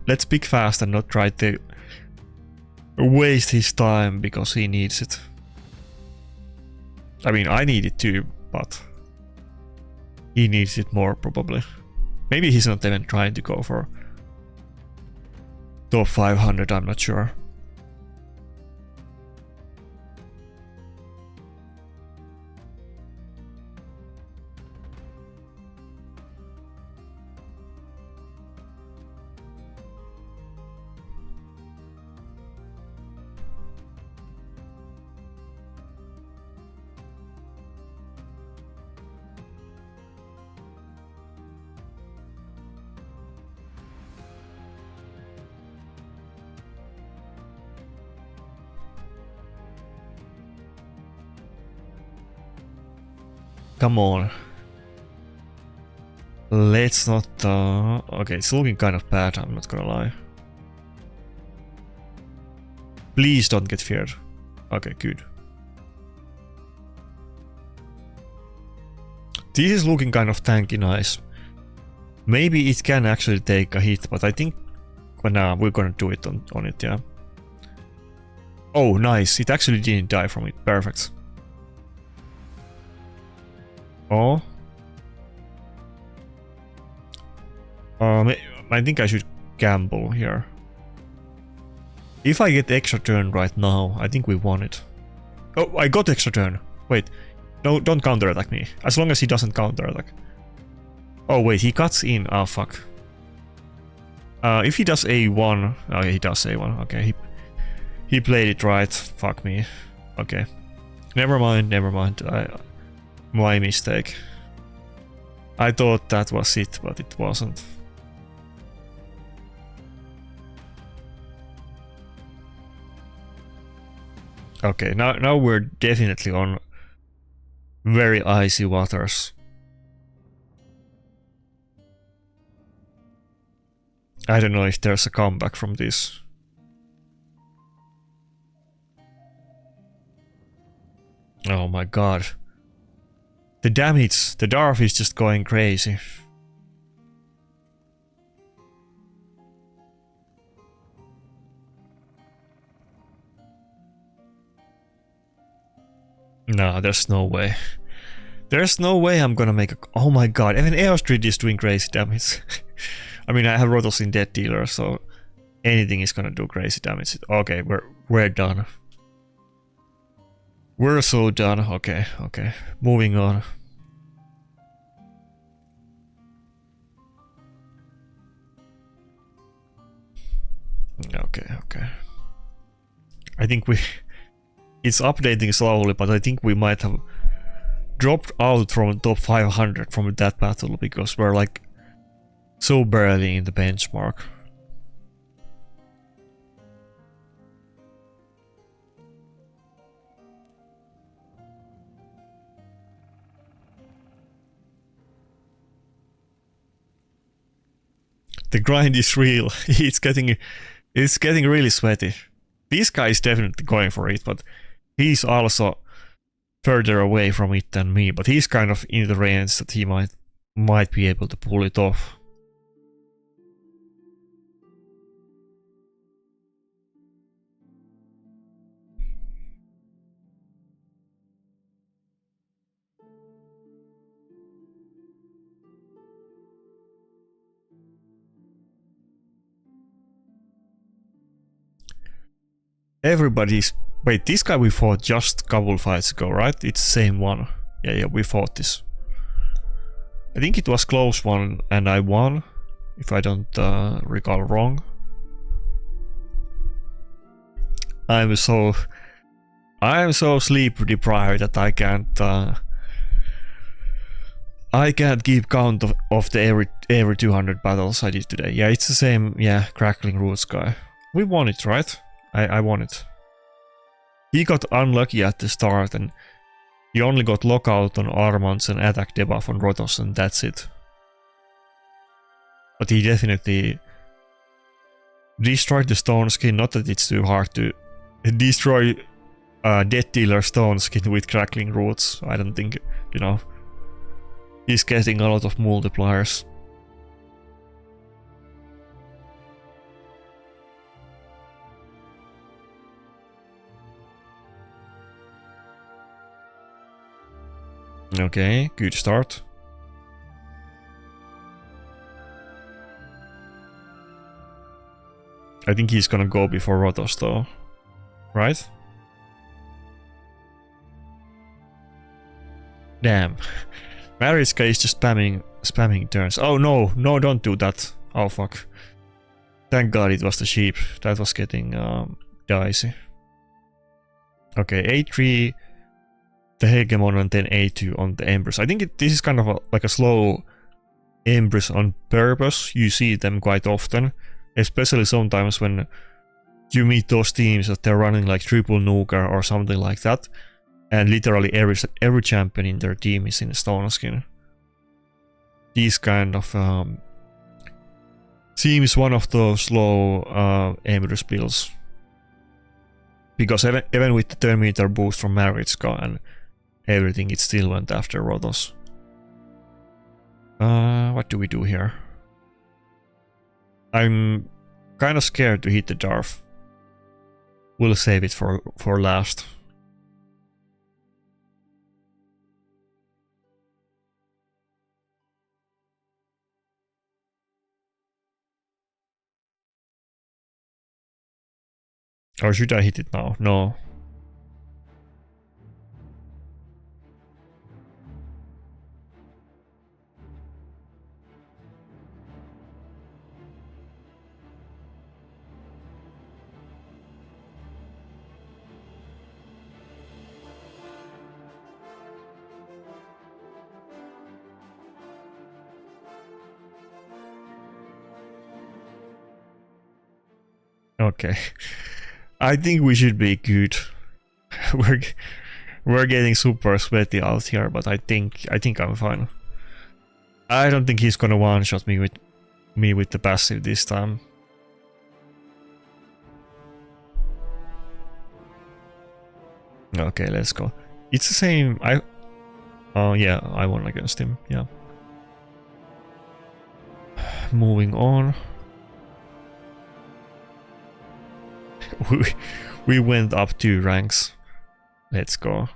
Let's pick fast and not try to waste his time because he needs it. I mean, I need it too, but he needs it more probably. Maybe he's not even trying to go for top 500, I'm not sure. Come on. Let's not... okay, it's looking kind of bad, I'm not gonna lie. Please don't get feared. Okay, good. This is looking kind of tanky nice. Maybe it can actually take a hit, but I think... Well, nah, we're gonna do it on it, yeah. Oh, nice. It actually didn't die from it. Perfect. Oh. I think I should gamble here. If I get extra turn right now, I think we won it. Oh, I got extra turn. Wait. No, don't counterattack me. As long as he doesn't counterattack. Oh wait, he cuts in. Oh fuck. If he does A1... Okay, he does A1. Okay, he played it right. Fuck me. Okay. Never mind. My mistake. I thought that was it, but it wasn't. Okay, now we're definitely on very icy waters. I don't know if there's a comeback from this. Oh my god. The damage, the Darth is just going crazy. No, there's no way. There's no way I'm gonna make a... Oh my god, even Airstreet is doing crazy damage. I mean, I have Rotos in Dead Dealer, so anything is gonna do crazy damage. Okay, we're done. We're so done. Okay, okay. Moving on. Okay, okay. I think it's updating slowly, but I think we might have dropped out from top 500 from that battle because we're like so barely in the benchmark. The grind is real. It's getting really sweaty. This guy is definitely going for it, but he's also further away from it than me. But he's kind of in the range that he might be able to pull it off. Everybody's... Wait, this guy we fought just a couple fights ago, right? It's the same one. Yeah, we fought this. I think it was close one and I won, if I don't recall wrong. I'm so sleep deprived that I can't keep count of the every 200 battles I did today. Yeah, it's the same, yeah, Crackling Roots guy. We won it, right? I won it. He got unlucky at the start and he only got lockout on Armands and attack debuff on Rotos and that's it. But he definitely destroyed the stone skin, not that it's too hard to destroy Death Dealer stone skin with Crackling Roots. I don't think, you know, he's getting a lot of multipliers. Okay, good start. I think he's gonna go before Rotos though, right? Damn. Mariska is just spamming turns. Oh no, no, don't do that. Oh fuck. Thank god it was the sheep. That was getting dicey. Okay, A3, the Hegemon, and then A2 on the Empress. I think this is kind of like a slow Empress on purpose. You see them quite often, especially sometimes when you meet those teams that they're running like triple Nuka or something like that, and literally every champion in their team is in a stone skin. These kind of seems one of those slow Empress builds, because even with the 10 meter boost from Mariska and everything, it still went after Rotos. What do we do here? I'm kind of scared to hit the Darth. We'll save it for last. Or should I hit it now? No. Okay. I think we should be good. We're getting super sweaty out here, but I think I'm fine. I don't think he's gonna one-shot me with the passive this time. Okay, let's go. It's the same. Oh yeah, I won against him. Yeah. Moving on. We went up 2 ranks. Let's go.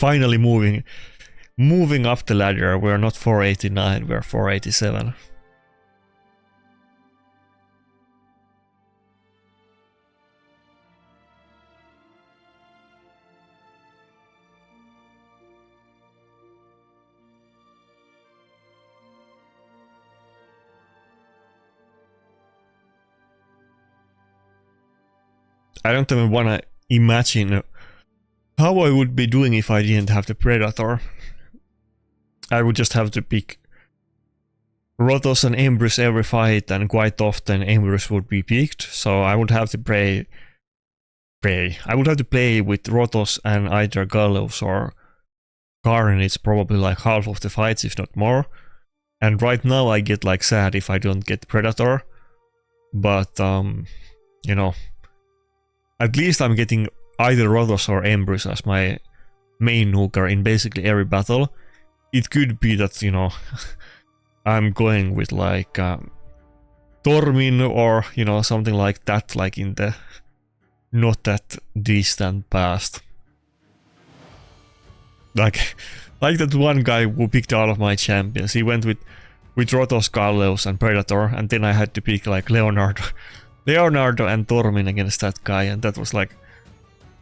finally moving up the ladder. We're not 489, we're 487. I don't even want to imagine how I would be doing if I didn't have the Predator. I would just have to pick Rotos and Embrus every fight, and quite often Embrus would be picked, so I would have to play. I would have to play with Rotos and either Gallows or Carnage probably like half of the fights, if not more. And right now I get like sad if I don't get Predator. But, you know, at least I'm getting either Rotos or Embrus as my main nuker in basically every battle. It could be that, you know, I'm going with like Tormin or, you know, something like that, like in the not that distant past. Like that one guy who picked all of my champions. He went with Rotos, Gallows and Predator, and then I had to pick like Leonardo and Tormin against that guy, and that was like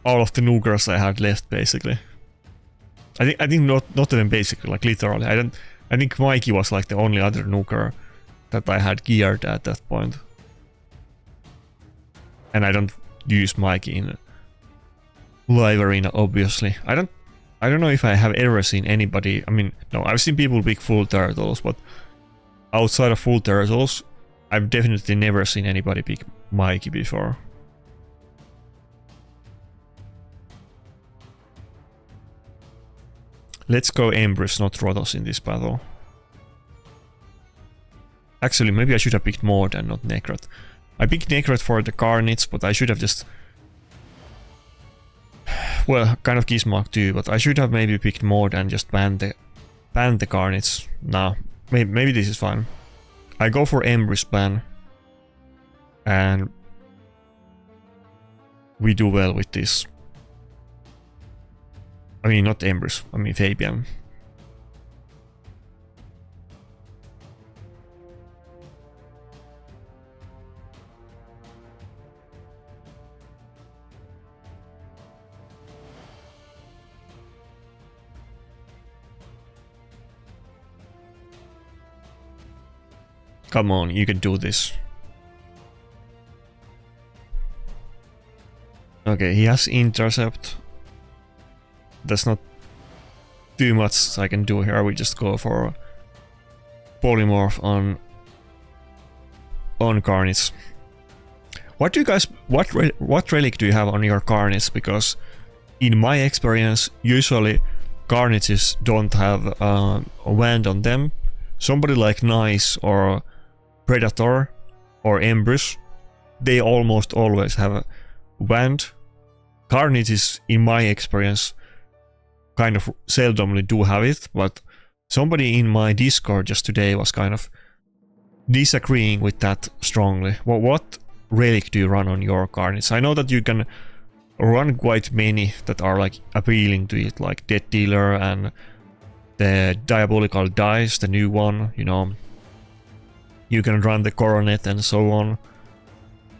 all of the nukers I had left basically. I think not even basically, like literally. I think Mikey was like the only other nuker that I had geared at that point. And I don't use Mikey in live arena, obviously. I don't know if I have ever seen anybody. I mean, no, I've seen people pick full turtles, but outside of full turtles, I've definitely never seen anybody pick Mikey before. Let's go Embrus, not Rotos in this battle. Actually, maybe I should have picked more than not Necrot. I picked Necrot for the Carnage, but I should have just... Well, kind of Gizmark too, but I should have maybe picked more than just ban the Carnage. Nah, maybe this is fine. I go for Embrus ban. And we do well with this. I mean, not Embrus, I mean Fabian. Come on, you can do this. Okay, he has intercept. That's not too much I can do here. We just go for polymorph on Carnage. What do you guys? What relic do you have on your Carnage? Because in my experience, usually Carnages don't have a wand on them. Somebody like Nice or Predator or Embrus, they almost always have a wand. Carnages, in my experience, kind of seldomly do have it, but somebody in my Discord just today was kind of disagreeing with that strongly. What relic do you run on your Carnage? I know that you can run quite many that are like appealing to it, like Death Dealer and the Diabolical Dice, the new one, you know. You can run the Coronet and so on.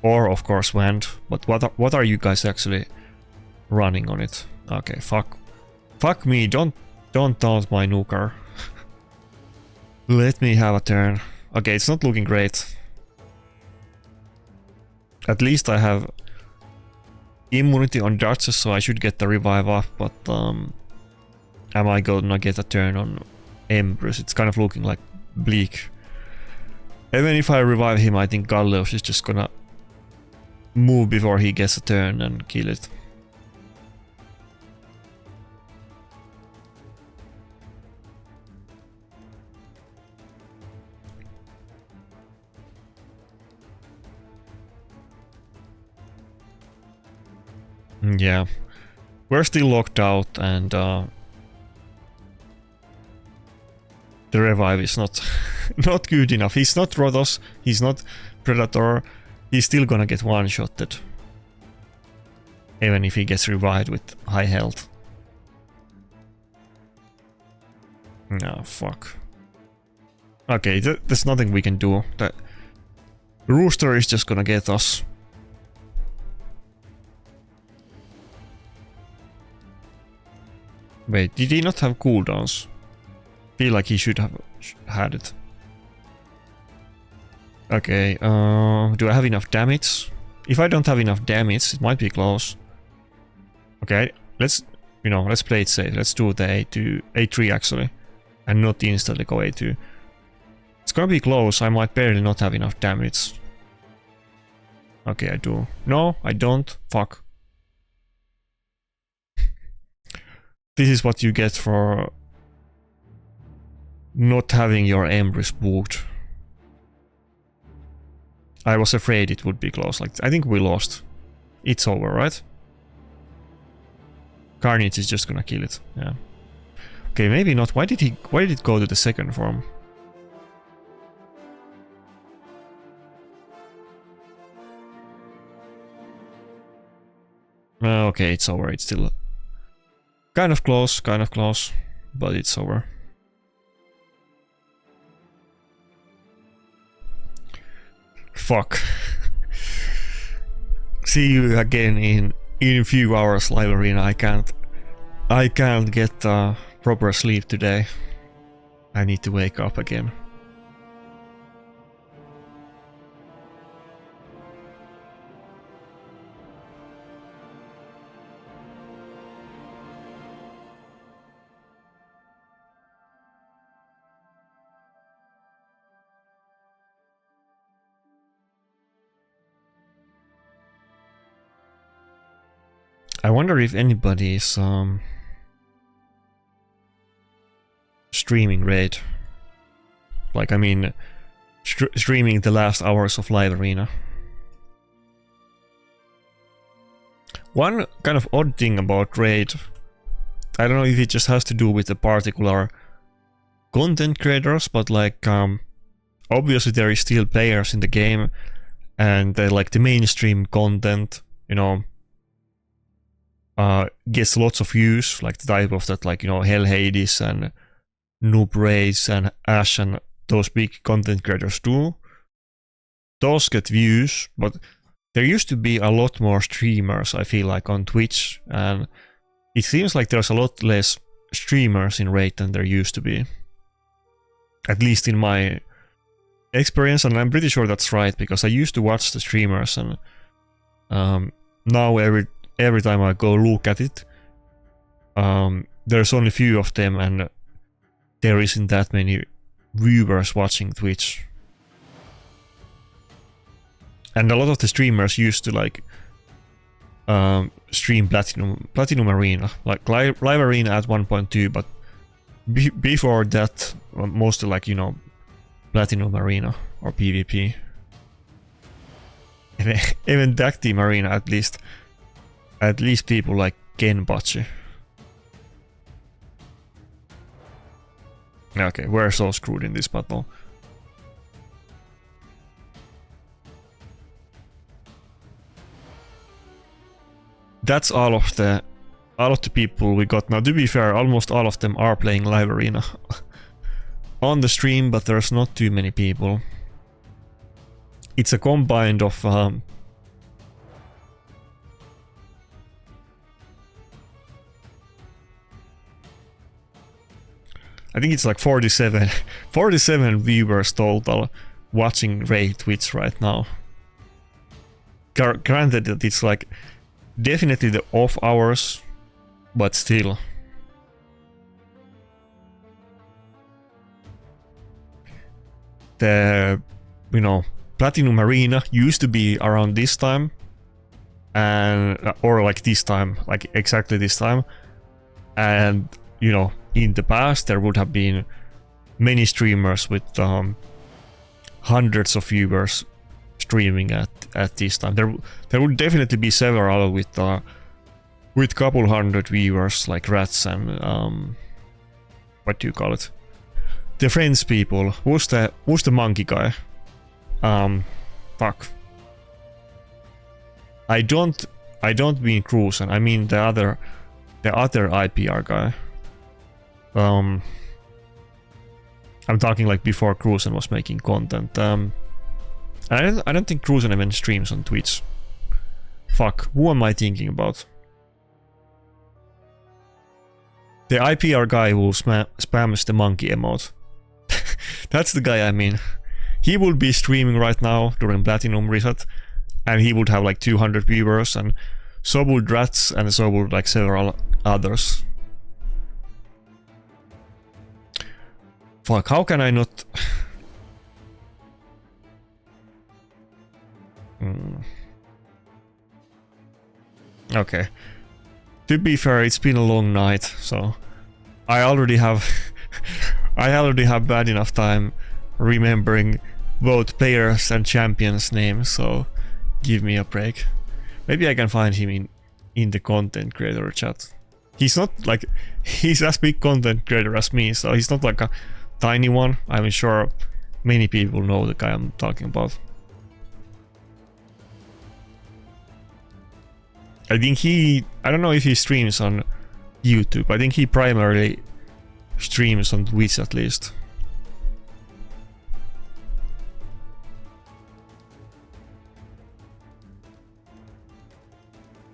Or of course Wand. But what are you guys actually running on it? Okay, fuck me, don't taunt my nuker. Let me have a turn. Okay, it's not looking great. At least I have immunity on Duchess, so I should get the revive up, but am I gonna get a turn on Empress? It's kind of looking like bleak. Even if I revive him, I think Gallows is just gonna move before he gets a turn and kill it. Yeah, we're still locked out, and the revive is not not good enough. He's not Rotos, he's not Predator, he's still gonna get one-shotted. Even if he gets revived with high health. No, fuck. Okay, there's nothing we can do. The rooster is just gonna get us. Wait, did he not have cooldowns? Feel like he should have had it. Okay, do I have enough damage? If I don't have enough damage, it might be close. Okay, let's play it safe. Let's do the A2, A3 actually, and not instantly go A2. It's gonna be close. I might barely not have enough damage. Okay, I do. No, I don't. Fuck. This is what you get for not having your Empress booked. I was afraid it would be close. Like, I think we lost. It's over, right? Carnage is just gonna kill it. Yeah. Okay, maybe not. Why did it go to the second form? Okay, it's over. It's still kind of close, but it's over. Fuck. See you again in a few hours, live arena. I can't get proper sleep today. I need to wake up again. I wonder if anybody is streaming Raid. Like, I mean, streaming the last hours of live arena. One kind of odd thing about Raid, I don't know if it just has to do with the particular content creators, but like, obviously there is still players in the game, and like the mainstream content, you know, gets lots of views, like the type of that, like, you know, Hell Hades and Noob Raids and Ash and those big content creators do. Those get views, but there used to be a lot more streamers, I feel like, on Twitch, and it seems like there's a lot less streamers in Raid than there used to be. At least in my experience, and I'm pretty sure that's right, because I used to watch the streamers, and now every time I go look at it, there's only few of them, and there isn't that many viewers watching Twitch. And a lot of the streamers used to like stream Platinum Arena, like live arena at 1.2, but before that, mostly like, you know, Platinum Arena or PvP. Even Tag Team Arena, at least people like Kenpachi. Okay, we're so screwed in this battle. That's all of the people we got. Now, to be fair, almost all of them are playing live arena on the stream, but there's not too many people. It's a combined of I think it's like 47 viewers total watching Raid Twitch right now. Granted that it's like definitely the off hours, but still. The, you know, Platinum Arena used to be around this time, and or like this time, like exactly this time, and you know, in the past there would have been many streamers with hundreds of viewers streaming at this time. There would definitely be several with couple hundred viewers, like Rats and what do you call it? The Friends people. Who's the monkey guy? Fuck. I don't mean Cruisin', I mean the other IPR guy. I'm talking like before Cruisen was making content. I don't think Cruisen even streams on Twitch. Fuck, who am I thinking about? The IPR guy who spams the monkey emote. That's the guy I mean. He would be streaming right now during Platinum Reset, and he would have like 200 viewers, and so would Rats, and so would like several others. Fuck, how can I not... Okay. To be fair, it's been a long night, so I already have bad enough time remembering both players and champions' names, so give me a break. Maybe I can find him in the content creator chat. He's not like, he's as big content creator as me, so he's not like a tiny one. I'm sure many people know the guy I'm talking about. I think I don't know if he streams on YouTube. I think he primarily streams on Twitch at least.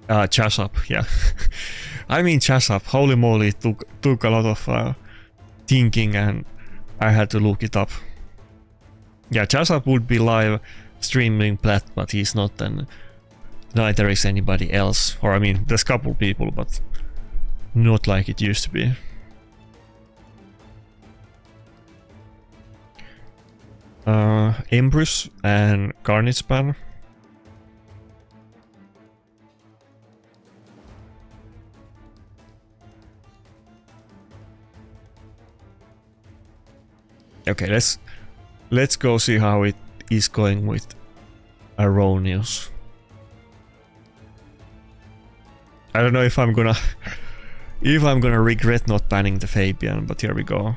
Chasup, yeah. I mean Chasup, holy moly, it took a lot of thinking and I had to look it up. Yeah, Chasup would be live streaming Plat, but he's not, and neither is anybody else. Or I mean, there's a couple people, but not like it used to be. Empress and Carnage-Pan. Okay, let's go see how it is going with Aronius. I don't know if I'm gonna regret not banning the Fabian, but here we go.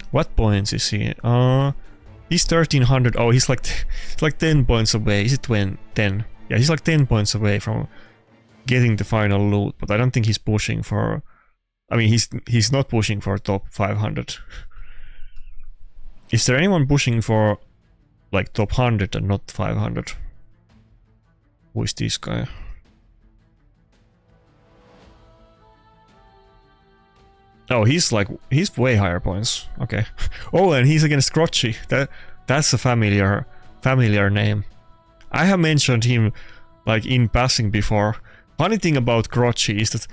What points is he? He's 1300. Oh, he's like 10 points away. Is it 10? Yeah, he's like 10 points away from getting the final loot, but I don't think he's pushing for... I mean, he's not pushing for top 500. Is there anyone pushing for like top 100 and not 500? Who is this guy? Oh, he's way higher points. Okay. Oh, and he's against Crotchy. That's a familiar name. I have mentioned him like in passing before. Funny thing about Crotchy is that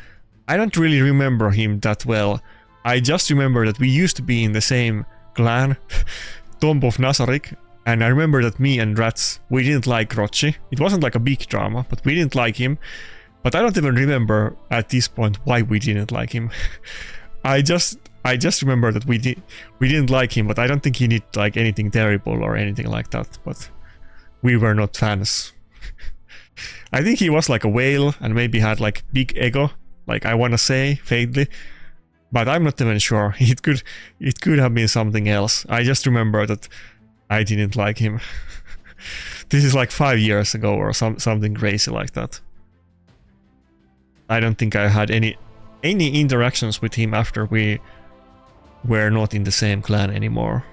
I don't really remember him that well. I just remember that we used to be in the same clan, Tomb of Nazarik, and I remember that me and Rats, we didn't like Crotchy. It wasn't like a big drama, but we didn't like him. But I don't even remember at this point why we didn't like him. I just remember that we didn't like him, but I don't think he did like anything terrible or anything like that. But we were not fans. I think he was like a whale and maybe had like big ego, like I wanna say faintly, but I'm not even sure. It could have been something else. I just remember that I didn't like him. This is like 5 years ago or something crazy like that. I don't think I had any interactions with him after we were not in the same clan anymore.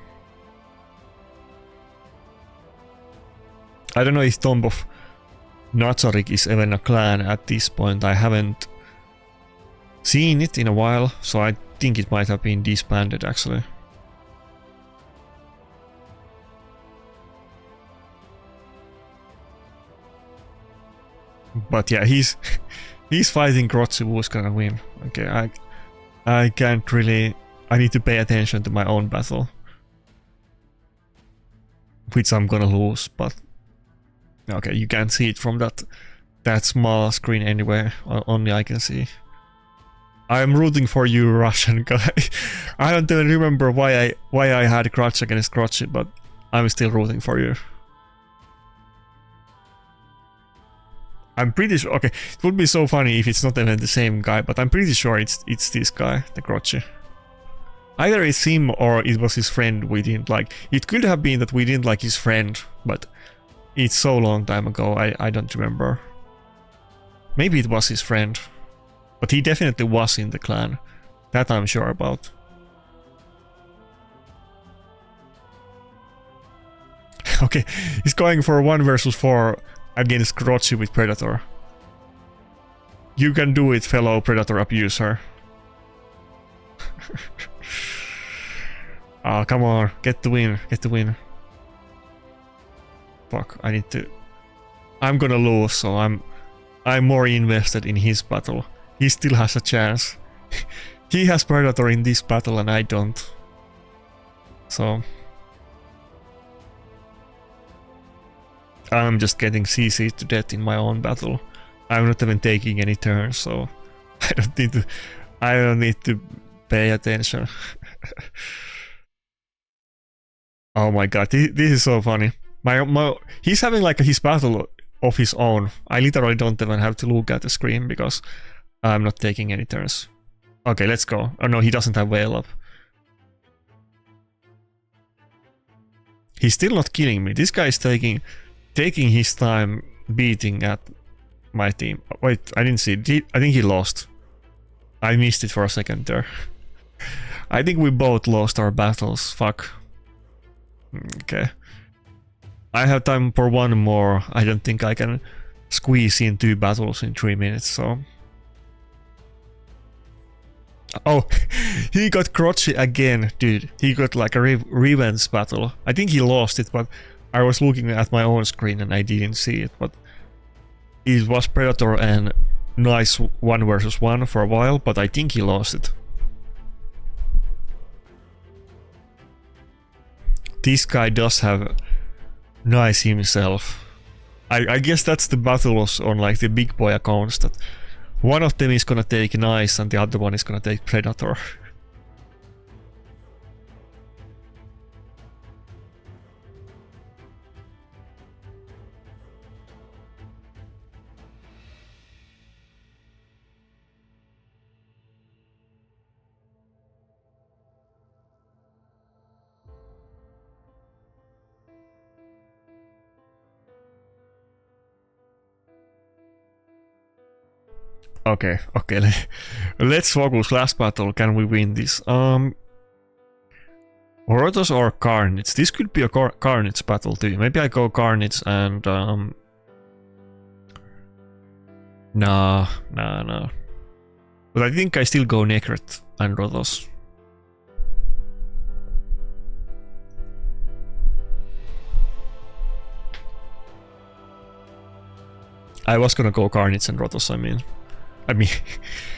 I don't know if Tomb of Nazarik is even a clan at this point. I haven't seen it in a while, so I think it might have been disbanded actually. But yeah, he's fighting Crotchy, who's gonna win. Okay, I can't really... I need to pay attention to my own battle, which I'm gonna lose, but... Okay, you can't see it from that small screen anyway, only I can see. I'm rooting for you, Russian guy. I don't even remember why I had Crotch against Crotchy, but I'm still rooting for you. I'm pretty sure... Okay, it would be so funny if it's not even the same guy, but I'm pretty sure it's this guy, the Crotchy. Either it's him or it was his friend we didn't like. It could have been that we didn't like his friend, but it's so long time ago, I don't remember. Maybe it was his friend. But he definitely was in the clan. That I'm sure about. Okay, he's going for 1 versus 4 against Crotchy with Predator. You can do it, fellow Predator abuser. Ah, come on, get the win, get the win. Fuck, I need to... I'm gonna lose, so I'm more invested in his battle. He still has a chance. He has Predator in this battle and I don't. So... I'm just getting CC'd to death in my own battle. I'm not even taking any turns, so... I don't need to pay attention. Oh my god, this is so funny. He's having like his battle of his own. I literally don't even have to look at the screen because I'm not taking any turns. Okay, let's go. Oh no, he doesn't have Whale up. He's still not killing me. This guy is taking his time beating at my team. Wait, I didn't see it. I think he lost. I missed it for a second there. I think we both lost our battles. Fuck. Okay. I have time for 1 more. I don't think I can squeeze in 2 battles in 3 minutes, so... Oh, he got Crotchy again, dude. He got like a revenge battle. I think he lost it, but I was looking at my own screen and I didn't see it, but... It was Predator and nice 1 versus 1 for a while, but I think he lost it. This guy does have nice himself. I guess that's the battles on like the BigBoy accounts, that one of them is gonna take nice and the other one is gonna take Predator. Okay, let's focus. Last battle, can we win this? Rotos or Carnage? This could be a Carnage battle too. Maybe I go Carnage and nah. But I think I still go Necret and Rotos. I was gonna go Carnage and Rotos, I mean,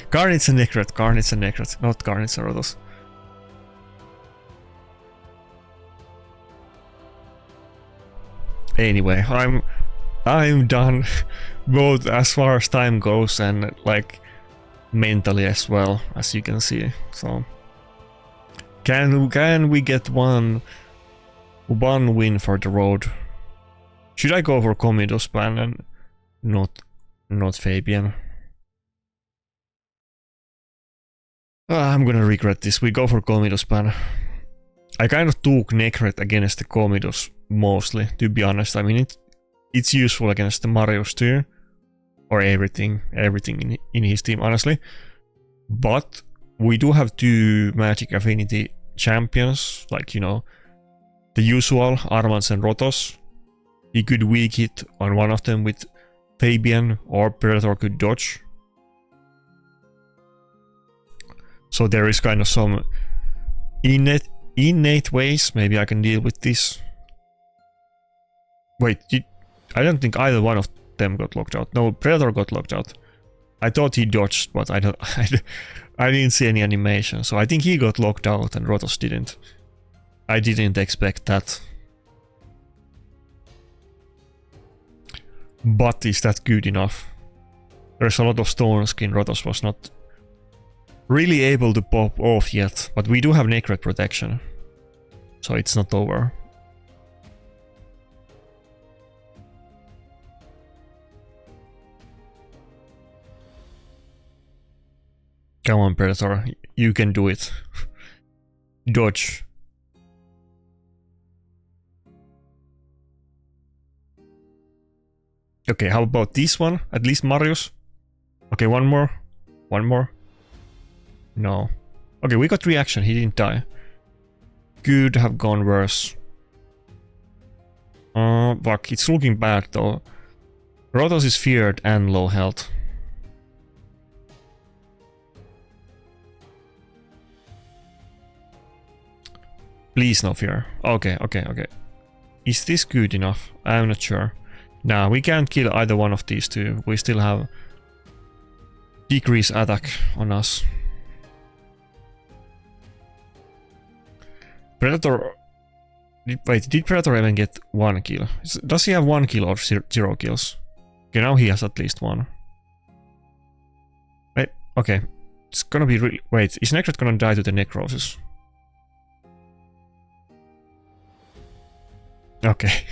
Carnage and Necret, not Carnage and Rotos. Anyway, I'm done, both as far as time goes and like mentally as well, as you can see. So can we get one win for the road? Should I go for Komido span and not Fabian? I'm gonna regret this. We go for Komido span. I kind of took Necret against the Komidos mostly, to be honest. I mean, it's useful against the Marios too, or everything in his team, honestly. But we do have 2 Magic Affinity champions, like, you know, the usual Armans and Rotos. He could weak hit on one of them with Fabian, or Predator could dodge. So there is kind of some innate ways maybe I can deal with this. Wait, I don't think either one of them got locked out. No, Predator got locked out. I thought he dodged, but I didn't see any animation, so I think he got locked out and Rotos didn't. I didn't expect that. But is that good enough? There's a lot of Stone Skin. Rotos was not really able to pop off yet, but we do have Necret protection, so it's not over. Come on, Predator, you can do it. Dodge. Okay, how about this one? At least Marius. Okay, one more. One more? No. Okay, we got reaction. He didn't die. Could have gone worse. Fuck, it's looking bad though. Protoss is feared and low health. Please no fear. Okay. Is this good enough? I'm not sure. Nah, we can't kill either one of these two. We still have decrease attack on us. Predator... Wait, did Predator even get 1 kill? Does he have 1 kill or 0 kills? Okay, now he has at least 1. Wait, okay. It's gonna be really... Wait, is Nakarada gonna die to the necrosis? Okay.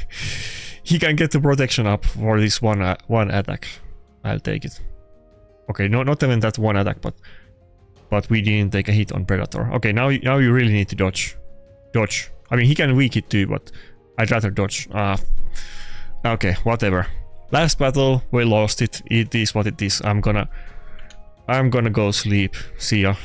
He can get the protection up for this one attack. I'll take it. Okay, not even that one attack, but we didn't take a hit on Predator. Okay, now you really need to dodge. Dodge. I mean, he can weak it too, but I'd rather dodge. Okay, whatever. Last battle, we lost it. It is what it is. I'm gonna go sleep. See ya.